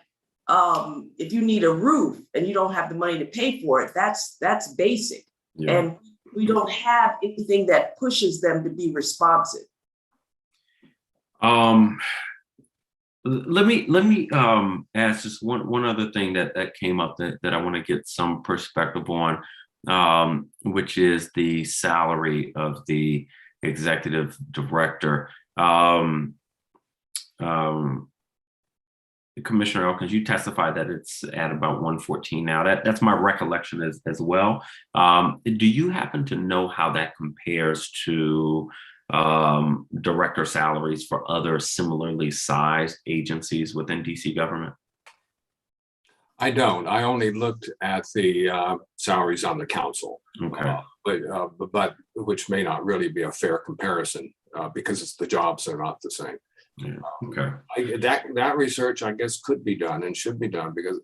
if you need a roof and you don't have the money to pay for it, that's basic. Yeah. And we don't have anything that pushes them to be responsive. Let me ask just one other thing that came up that I want to get some perspective on, which is the salary of the executive director. Commissioner Elkins, you testified that it's at about 114 now. That's my recollection as well. Do you happen to know how that compares to director salaries for other similarly sized agencies within DC government? I don't. I only looked at the salaries on the council, okay. But which may not really be a fair comparison because the jobs are not the same. Yeah. Okay. That research, I guess, could be done and should be done, because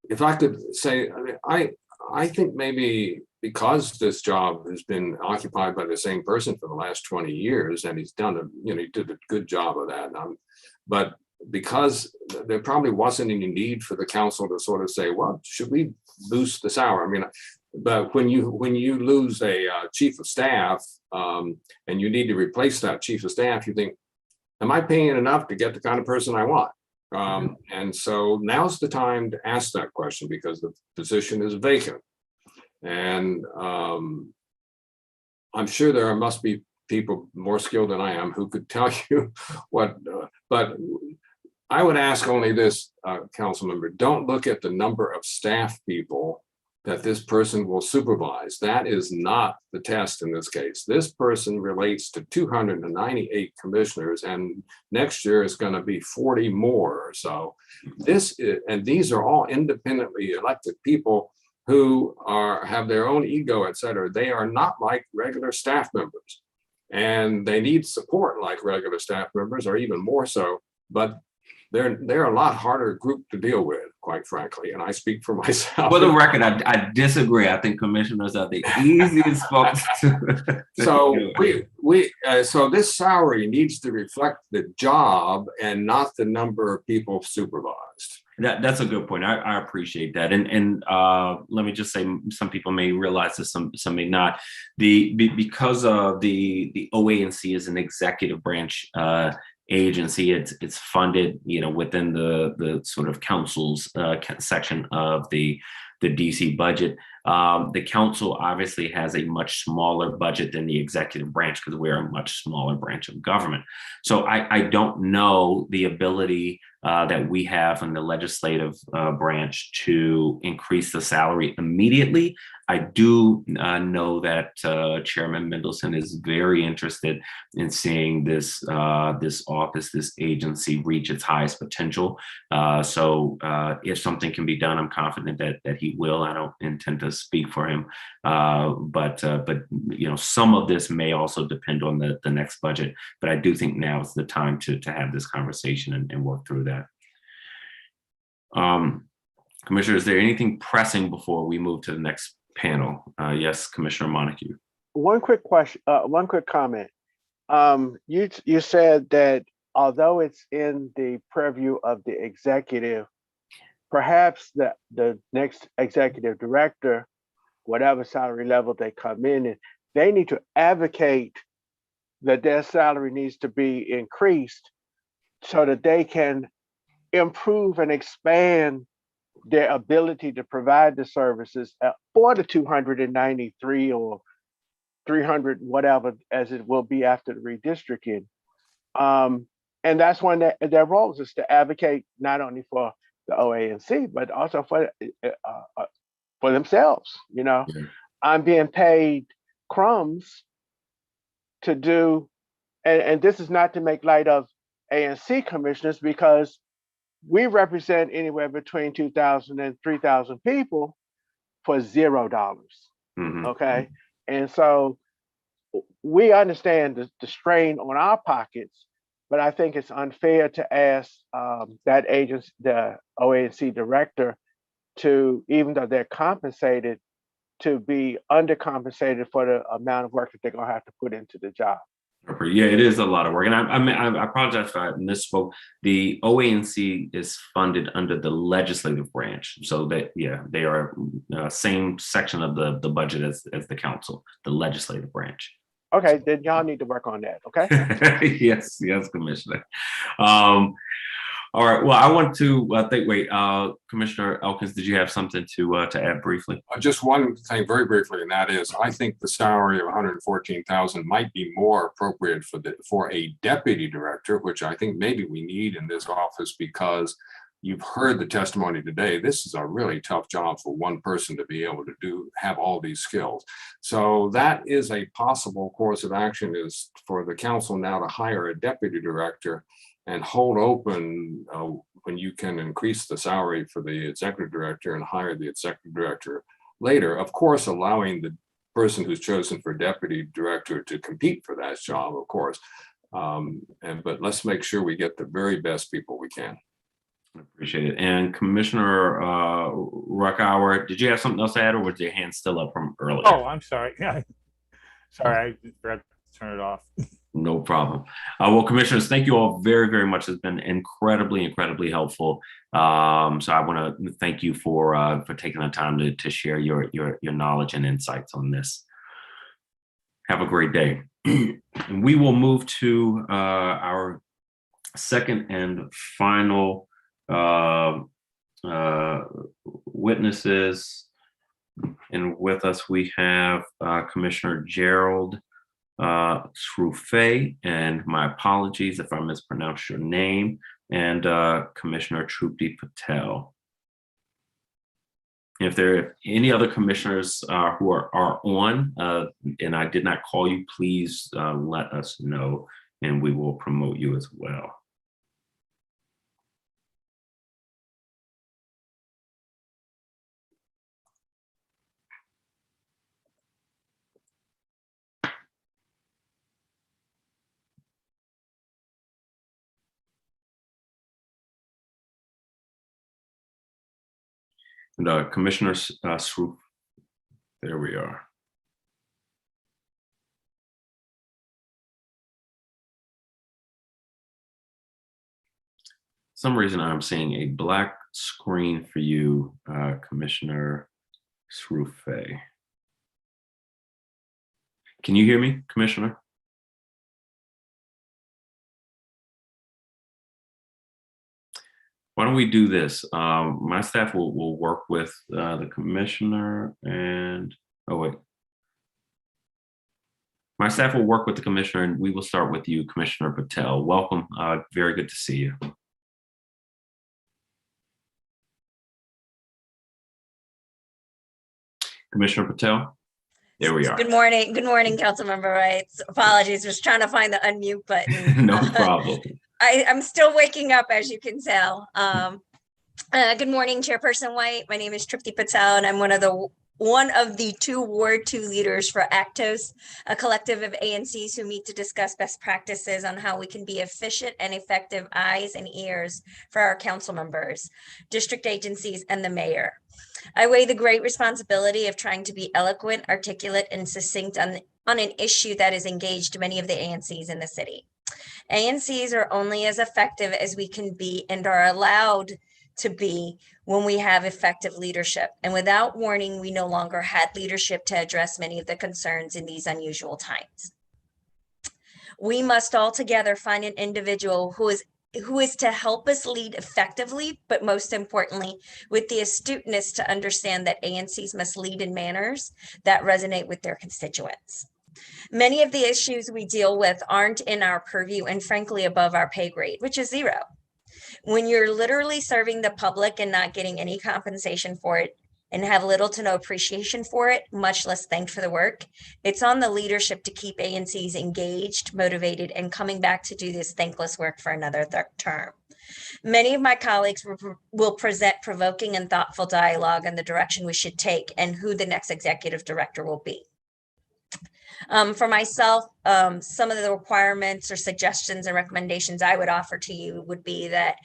if I could say, I think maybe because this job has been occupied by the same person for the last 20 years, and he's done he did a good job of that. But because there probably wasn't any need for the council to sort of say, well, should we boost the salary? I mean, but when you lose a chief of staff and you need to replace that chief of staff, you think, am I paying enough to get the kind of person I want? And so now's the time to ask that question, because the position is vacant. And I'm sure there must be people more skilled than I am who could tell you what, but I would ask only this, council member, don't look at the number of staff people that this person will supervise. That is not the test in this case. This person relates to 298 commissioners, and next year is going to be 40 more. So these are all independently elected people who have their own ego, et cetera. They are not like regular staff members, and they need support like regular staff members, or even more so. But they're a lot harder group to deal with, quite frankly, and I speak for myself. For the record, I disagree. I think commissioners are the easiest folks to so so this salary needs to reflect the job and not the number of people supervised. That's a good point. I appreciate that. And let me just say, some people may realize this, some may not. Because of the OA&C is an executive branch agency, it's funded, within the sort of council's section of the DC budget. The council obviously has a much smaller budget than the executive branch, because we're a much smaller branch of government. So I don't know the ability that we have in the legislative branch to increase the salary immediately. I do know that Chairman Mendelson is very interested in seeing this office, this agency reach its highest potential. So if something can be done, I'm confident that he will. I don't intend to speak for him, but some of this may also depend on the next budget. But I do think now is the time to have this conversation and work through that. Commissioner, is there anything pressing before we move to the next panel? Yes, Commissioner Montague. One quick question, one quick comment. You said that although it's in the purview of the executive, perhaps the next executive director, whatever salary level they come in, they need to advocate that their salary needs to be increased so that they can improve and expand their ability to provide the services for the 293 or 300, whatever, as it will be after the redistricting. And that's one of their roles, is to advocate not only for the OANC, but also for themselves. I'm being paid crumbs to do, and this is not to make light of ANC commissioners, because we represent anywhere between 2,000 and 3,000 people for $0. Mm-hmm. Okay. And so we understand the strain on our pockets, but I think it's unfair to ask that agency, the OANC director, to, even though they're compensated, to be undercompensated for the amount of work that they're going to have to put into the job. Yeah, it is a lot of work. And I apologize if I misspoke. The OANC is funded under the legislative branch. So that, they are same section of the budget as the council, the legislative branch. Okay, then y'all need to work on that, okay? Yes, Commissioner. All right, well, I want to Commissioner Elkins, did you have something to add briefly? Just one thing very briefly, and that is, I think the salary of 114,000 might be more appropriate for a deputy director, which I think maybe we need in this office, because you've heard the testimony today. This is a really tough job for one person to be able to have all these skills. So that is a possible course of action, is for the council now to hire a deputy director and hold open when you can increase the salary for the executive director and hire the executive director later, of course, allowing the person who's chosen for deputy director to compete for that job, of course. But let's make sure we get the very best people we can. I appreciate it. And Commissioner Ruckauer, did you have something else to add, or was your hand still up from earlier? Oh, I'm sorry. Sorry, I forgot to turn it off. No problem. Well, commissioners, thank you all very, very much. It's been incredibly helpful. So I want to thank you for taking the time to share your knowledge and insights on this. Have a great day. We will move to our second and final witnesses. And with us, we have Commissioner Gerald Srufe, and my apologies if I mispronounced your name, and Commissioner Trupti Patel. If there are any other commissioners who are on and I did not call you, please let us know, and we will promote you as well. And Commissioner Srufe, there we are. For some reason I'm seeing a black screen for you, Commissioner Srufe. Can you hear me, Commissioner? Why don't we do this? My staff will work with the commissioner and, oh wait. My staff will work with the commissioner, and we will start with you, Commissioner Patel. Welcome, very good to see you. Commissioner Patel? There we are. Good morning, Councilmember Wright. Apologies, was trying to find the unmute button. No problem. I'm still waking up, as you can tell. Good morning, Chairperson White. My name is Tripti Patel, and I'm one of the two Ward 2 leaders for Actos, a collective of ANCs who meet to discuss best practices on how we can be efficient and effective eyes and ears for our council members, district agencies, and the mayor. I weigh the great responsibility of trying to be eloquent, articulate, and succinct on an issue that has engaged many of the ANCs in the city. ANCs are only as effective as we can be and are allowed to be when we have effective leadership. And without warning, we no longer had leadership to address many of the concerns in these unusual times. We must all together find an individual who is to help us lead effectively, but most importantly, with the astuteness to understand that ANCs must lead in manners that resonate with their constituents. Many of the issues we deal with aren't in our purview and frankly above our pay grade, which is zero. When you're literally serving the public and not getting any compensation for it and have little to no appreciation for it, much less thanked for the work, it's on the leadership to keep ANCs engaged, motivated, and coming back to do this thankless work for another term. Many of my colleagues will present provoking and thoughtful dialogue on the direction we should take and who the next executive director will be. For myself, some of the requirements or suggestions and recommendations I would offer to you would be that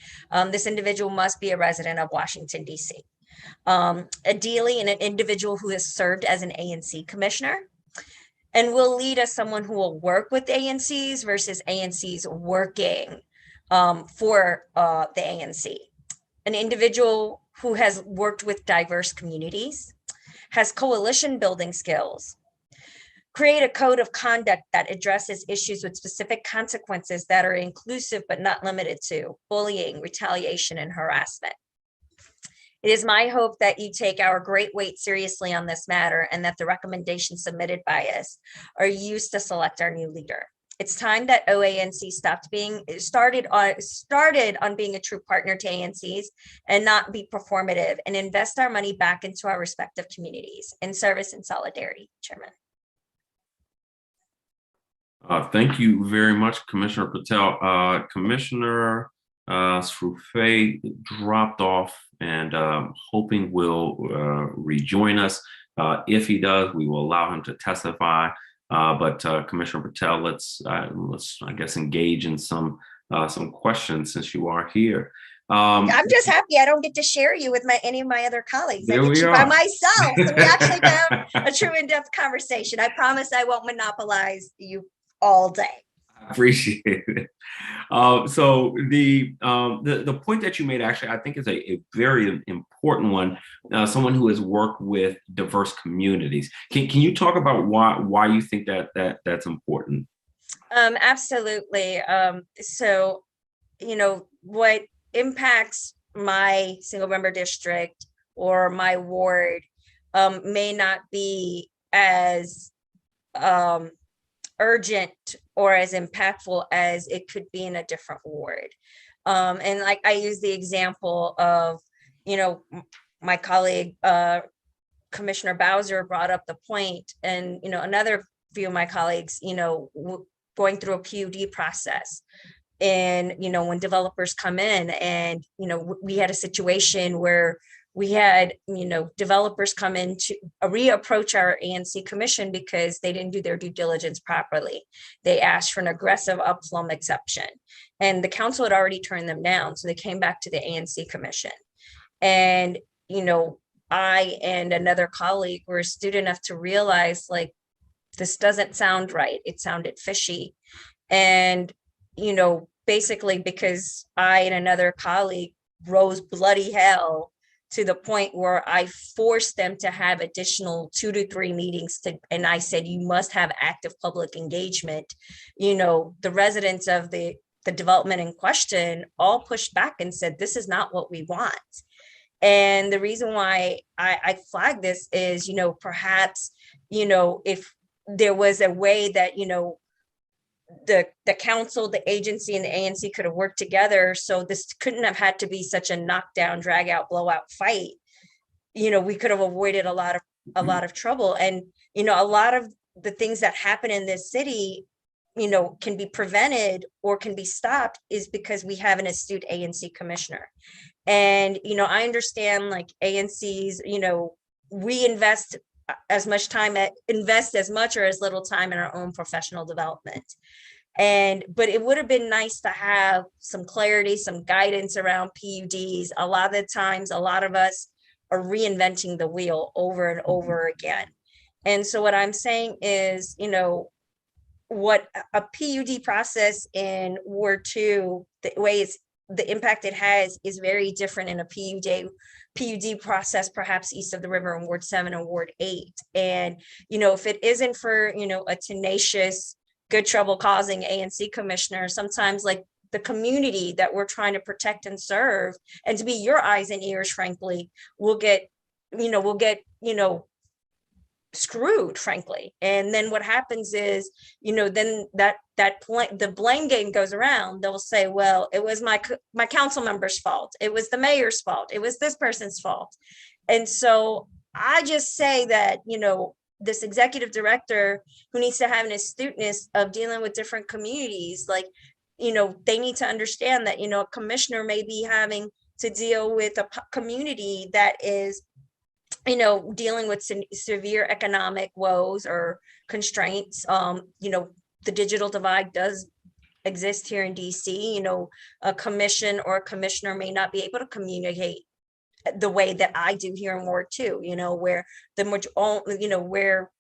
this individual must be a resident of Washington, D.C. Ideally, an individual who has served as an ANC commissioner and will lead as someone who will work with ANCs versus ANCs working for the ANC. An individual who has worked with diverse communities, has coalition building skills, create a code of conduct that addresses issues with specific consequences that are inclusive but not limited to bullying, retaliation, and harassment. It is my hope that you take our great weight seriously on this matter and that the recommendations submitted by us are used to select our new leader. It's time that OANC started on being a true partner to ANCs and not be performative and invest our money back into our respective communities in service and solidarity, Chairman. Thank you very much, Commissioner Patel. Commissioner Sroufe dropped off and hoping will rejoin us. If he does, we will allow him to testify. But Commissioner Patel, let's I guess engage in some questions since you are here. I'm just happy I don't get to share you with any of my other colleagues. I There get we you are. by myself. So we actually have a true in-depth conversation. I promise I won't monopolize you all day. I appreciate it. So the point that you made actually, I think is a very important one. Someone who has worked with diverse communities. Can you talk about why you think that's important? Absolutely. So, what impacts my single member district or my ward may not be as urgent or as impactful as it could be in a different ward. And like I use the example of, my colleague, Commissioner Bowser brought up the point, and, another few of my colleagues, going through a PUD process. And, when developers come in and, we had a situation where we had, developers come in to reapproach our ANC commission because they didn't do their due diligence properly. They asked for an aggressive upflum exception and the council had already turned them down. So they came back to the ANC commission. And, I and another colleague were astute enough to realize, like, this doesn't sound right. It sounded fishy. And, basically because I and another colleague rose bloody hell to the point where I forced them to have additional 2 to 3 meetings and I said, you must have active public engagement. The residents of the development in question all pushed back and said, this is not what we want. And the reason why I flag this is, perhaps, if there was a way that, the council, the agency, and the ANC could have worked together. So this couldn't have had to be such a knockdown, drag out, blowout fight. we could have avoided a lot of trouble. And, a lot of the things that happen in this city, can be prevented or can be stopped is because we have an astute ANC commissioner. And, I understand like ANCs, we invest as much or as little time in our own professional development. But it would have been nice to have some clarity, some guidance around PUDs. A lot of the times, a lot of us are reinventing the wheel over and over again. And so what I'm saying is, what a PUD process in Ward 2, the impact it has is very different in a PUD process, perhaps east of the river in Ward 7 and Ward 8. And, if it isn't for, a tenacious, good trouble causing ANC commissioner, sometimes like the community that we're trying to protect and serve and to be your eyes and ears, frankly, will get screwed, frankly. And then what happens is, then the blame game goes around. They'll say, well, it was my council member's fault. It was the mayor's fault. It was this person's fault. And so I just say that, this executive director who needs to have an astuteness of dealing with different communities, like, they need to understand that, a commissioner may be having to deal with a community that is, dealing with severe economic woes or constraints. The digital divide does exist here in DC. A commission or a commissioner may not be able to communicate the way that I do here in Ward 2, where where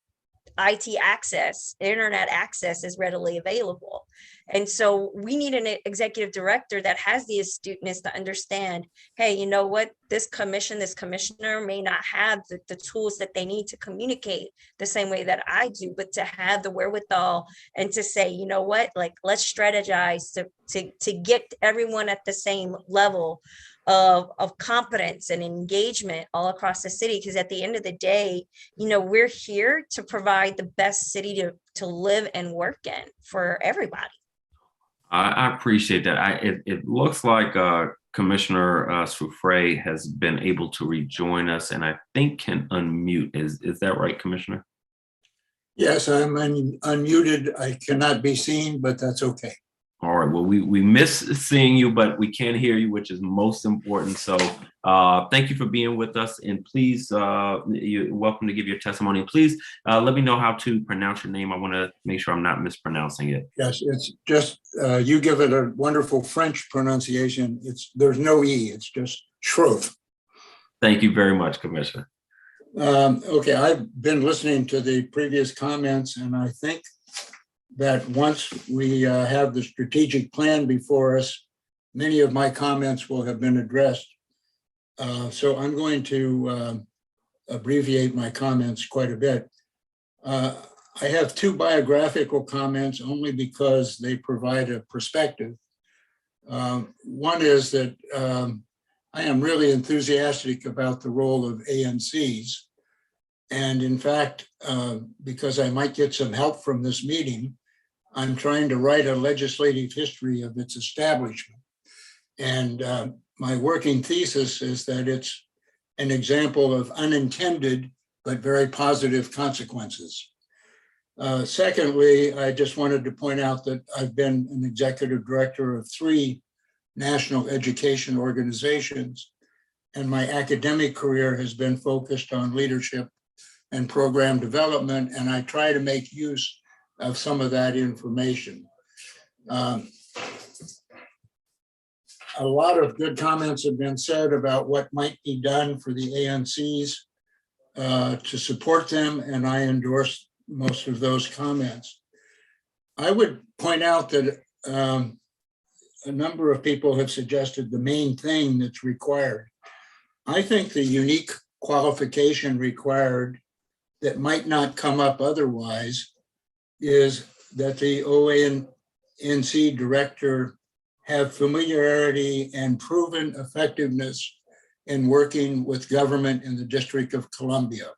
IT access, internet access is readily available. And so we need an executive director that has the astuteness to understand, hey, you know what, this commissioner may not have the tools that they need to communicate the same way that I do, but to have the wherewithal and to say, you know what, like, let's strategize to get everyone at the same level of competence and engagement all across the city. Because at the end of the day, we're here to provide the best city to live and work in for everybody. I appreciate that. It looks like Commissioner Souffre has been able to rejoin us, and I think can unmute. Is that right, Commissioner? Yes, I'm unmuted. I cannot be seen, but that's okay. All right. Well, we miss seeing you, but we can hear you, which is most important. So thank you for being with us. And please, you're welcome to give your testimony. Please let me know how to pronounce your name. I want to make sure I'm not mispronouncing it. Yes, it's just, you give it a wonderful French pronunciation. There's no E, it's just Schroth. Thank you very much, Commissioner. Okay, I've been listening to the previous comments, and I think that once we have the strategic plan before us, many of my comments will have been addressed. So I'm going to abbreviate my comments quite a bit. I have two biographical comments only because they provide a perspective. One is that I am really enthusiastic about the role of ANCs. And in fact, because I might get some help from this meeting, I'm trying to write a legislative history of its establishment. And my working thesis is that it's an example of unintended but very positive consequences. Secondly, I just wanted to point out that I've been an executive director of 3 national education organizations, and my academic career has been focused on leadership and program development, and I try to make use of some of that information. A lot of good comments have been said about what might be done for the ANCs to support them, and I endorse most of those comments. I would point out that a number of people have suggested the main thing that's required. I think the unique qualification required that might not come up otherwise is that the OANC director have familiarity and proven effectiveness in working with government in the District of Columbia.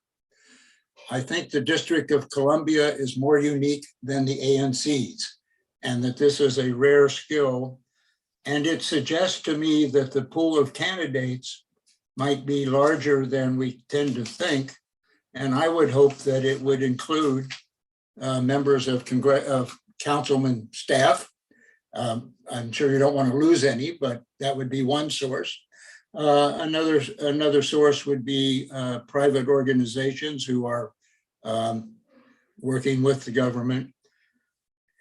I think the District of Columbia is more unique than the ANCs, and that this is a rare skill. And it suggests to me that the pool of candidates might be larger than we tend to think. And I would hope that it would include members of councilman staff. I'm sure you don't want to lose any, but that would be one source. Another source would be private organizations who are working with the government.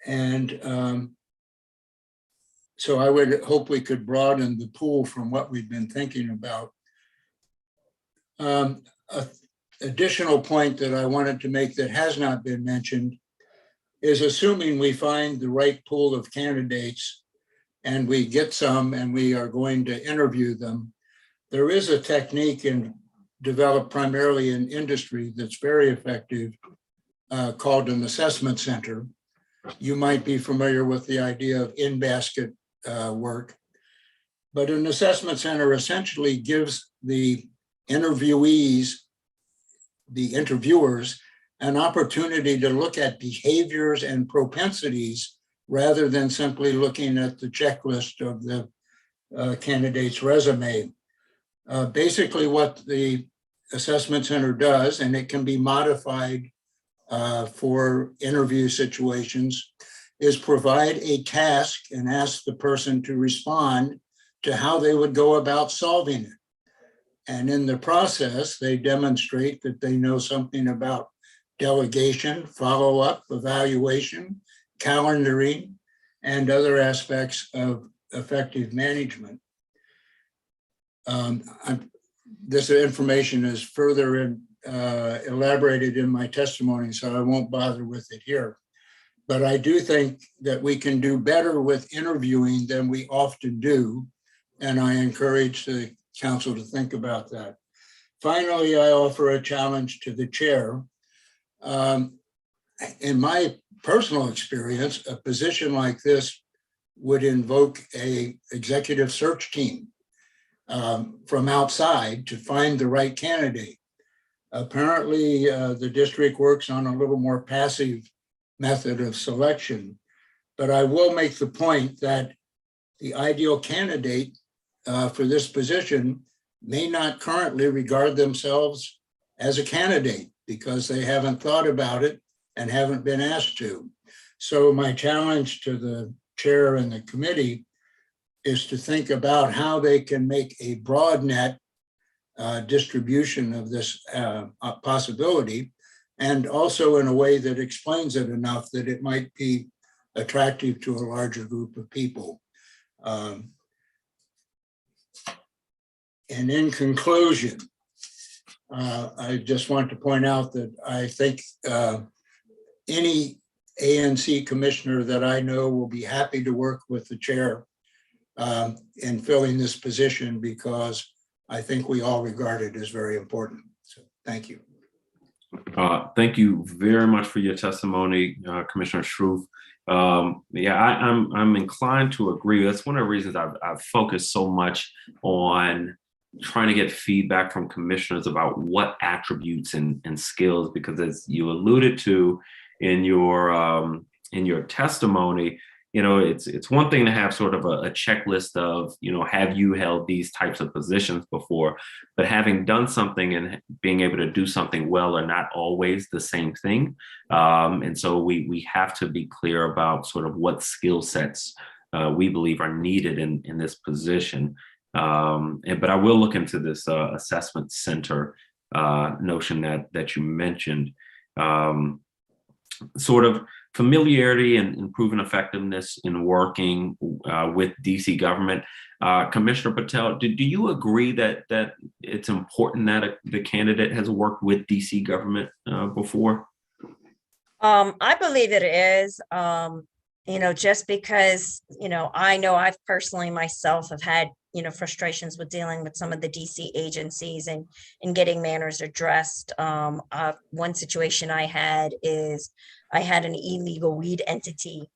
And so I would hope we could broaden the pool from what we've been thinking about. An additional point that I wanted to make that has not been mentioned is, assuming we find the right pool of candidates and we get some and we are going to interview them, there is a technique developed primarily in industry that's very effective called an assessment center. You might be familiar with the idea of in-basket work, but an assessment center essentially gives the interviewers, an opportunity to look at behaviors and propensities rather than simply looking at the checklist of the candidate's resume. Basically what the assessment center does, and it can be modified for interview situations, is provide a task and ask the person to respond to how they would go about solving it. And in the process, they demonstrate that they know something about delegation, follow-up, evaluation, calendaring, and other aspects of effective management. This information is further elaborated in my testimony, so I won't bother with it here. But I do think that we can do better with interviewing than we often do, and I encourage the council to think about that. Finally, I offer a challenge to the chair. In my personal experience, a position like this would invoke an executive search team from outside to find the right candidate. Apparently, the district works on a little more passive method of selection, but I will make the point that the ideal candidate for this position may not currently regard themselves as a candidate because they haven't thought about it and haven't been asked to. So my challenge to the chair and the committee is to think about how they can make a broad net distribution of this possibility, and also in a way that explains it enough that it might be attractive to a larger group of people. And in conclusion, I just want to point out that I think any ANC commissioner that I know will be happy to work with the chair in filling this position, because I think we all regard it as very important. So thank you. Thank you very much for your testimony, Commissioner Shrew. Yeah, I'm inclined to agree. That's one of the reasons I've focused so much on trying to get feedback from commissioners about what attributes and skills, because as you alluded to in your testimony, you know, it's one thing to have sort of a checklist of, you know, have you held these types of positions before, but having done something and being able to do something well are not always the same thing. And so we have to be clear about sort of what skill sets we believe are needed in this position. But I will look into this assessment center notion that you mentioned. Sort of familiarity and improving effectiveness in working with DC government. Commissioner Patel, do you agree that it's important that the candidate has worked with DC government before? I believe it is. You know, just because, you know I've personally myself have had, you know, frustrations with dealing with some of the DC agencies and getting matters addressed. One situation I had is I had an illegal weed entity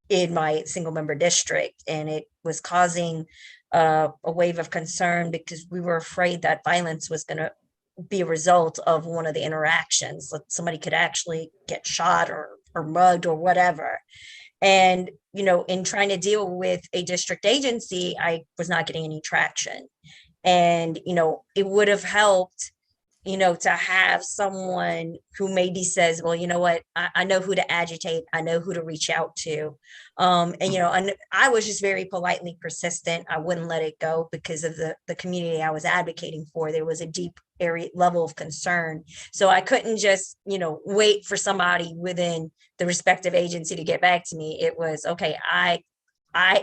in my single member district, and it was causing a wave of concern because we were afraid that violence was going to be a result of one of the interactions. Like somebody could actually get shot or mugged or whatever. And, you know, in trying to deal with a district agency, I was not getting any traction. And, it would have helped, to have someone who maybe says, well, you know what, I know who to agitate. I know who to reach out to. And I was just very politely persistent. I wouldn't let it go because of the community I was advocating for. There was a deep area level of concern. So I couldn't just, wait for somebody within the respective agency to get back to me. It was, okay, I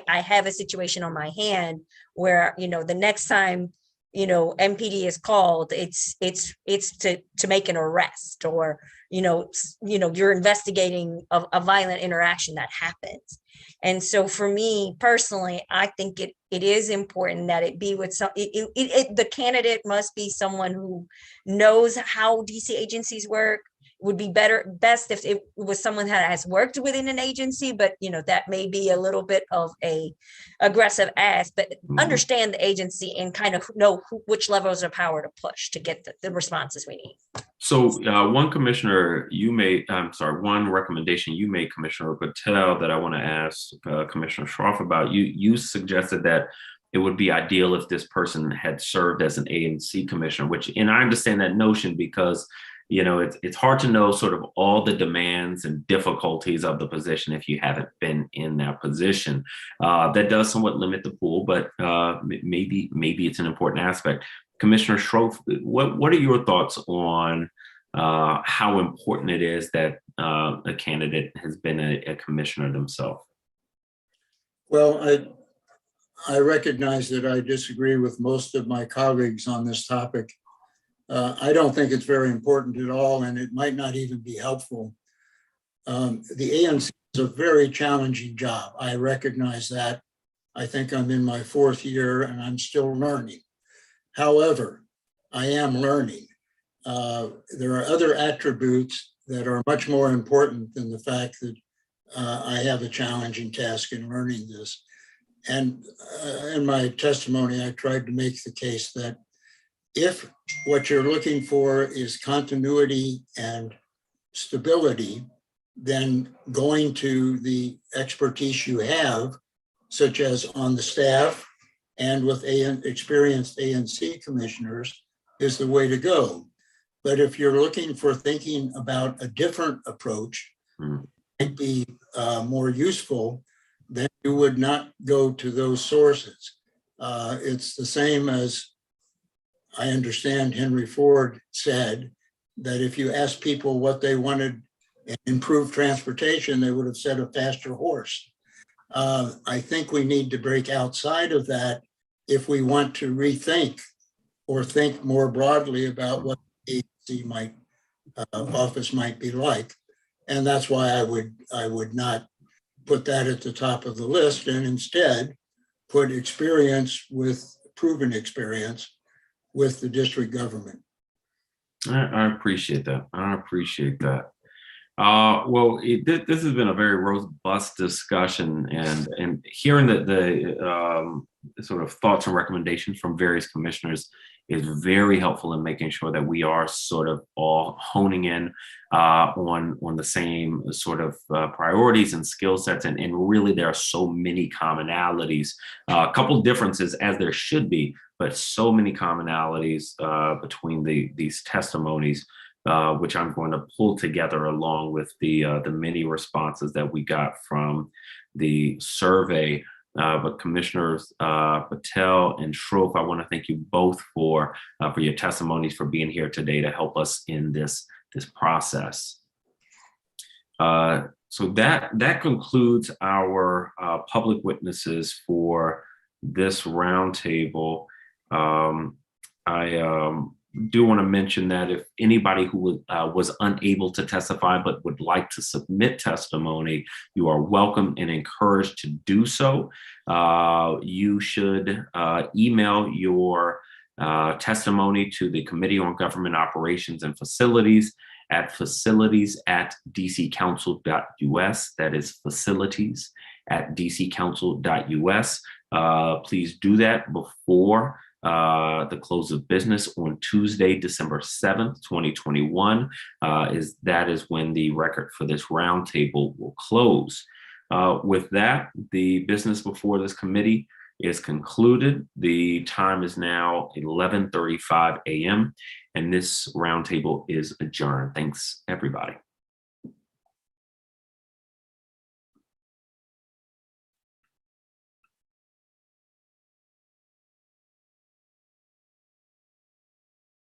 have a situation on my hand where, the next time, MPD is called, it's to make an arrest, or, you're investigating a violent interaction that happens. And so for me personally, I think it is important that it be with the candidate must be someone who knows how DC agencies work. Would be best if it was someone that has worked within an agency, but that may be a little bit of a aggressive ask, but understand the agency and kind of know which levels of power to push to get the responses we need. So one recommendation you made, Commissioner Patel, that I want to ask Commissioner Schroff about. You suggested that it would be ideal if this person had served as an ANC commissioner, and I understand that notion because it's hard to know sort of all the demands and difficulties of the position if you haven't been in that position. That does somewhat limit the pool, but maybe it's an important aspect. Commissioner Schroff, what are your thoughts on how important it is that a candidate has been a commissioner themselves? Well, I recognize that I disagree with most of my colleagues on this topic. I don't think it's very important at all, and it might not even be helpful. The ANC is a very challenging job. I recognize that. I think I'm in my 4th year and I'm still learning. However, I am learning. There are other attributes that are much more important than the fact that I have a challenging task in learning this. And in my testimony, I tried to make the case that if what you're looking for is continuity and stability, then going to the expertise you have, such as on the staff and with experienced ANC commissioners, is the way to go. But if you're looking for thinking about a different approach, might be more useful, then you would not go to those sources. It's the same as I understand Henry Ford said, that if you asked people what they wanted in improved transportation, they would have said a faster horse. I think we need to break outside of that if we want to rethink or think more broadly about what the agency office might be like. And that's why I would not put that at the top of the list, and instead put experience with proven experience with the district government. I appreciate that. Well, this has been a very robust discussion, and hearing the sort of thoughts and recommendations from various commissioners is very helpful in making sure that we are sort of all honing in on the same sort of priorities and skill sets. And really, there are so many commonalities, a couple of differences as there should be, but so many commonalities between these testimonies, which I'm going to pull together along with the many responses that we got from the survey. But Commissioners Patel and Schroff, I want to thank you both for your testimonies, for being here today to help us in this process. So that concludes our public witnesses for this roundtable. I do want to mention that if anybody who was unable to testify but would like to submit testimony, you are welcome and encouraged to do so. You should email your testimony to the Committee on Government Operations and Facilities at facilities@dccouncil.us. That is facilities@dccouncil.us. Please do that before the close of business on Tuesday, December 7th, 2021. That is when the record for this roundtable will close. With that, the business before this committee is concluded. The time is now 11:35 a.m. and this roundtable is adjourned. Thanks, everybody.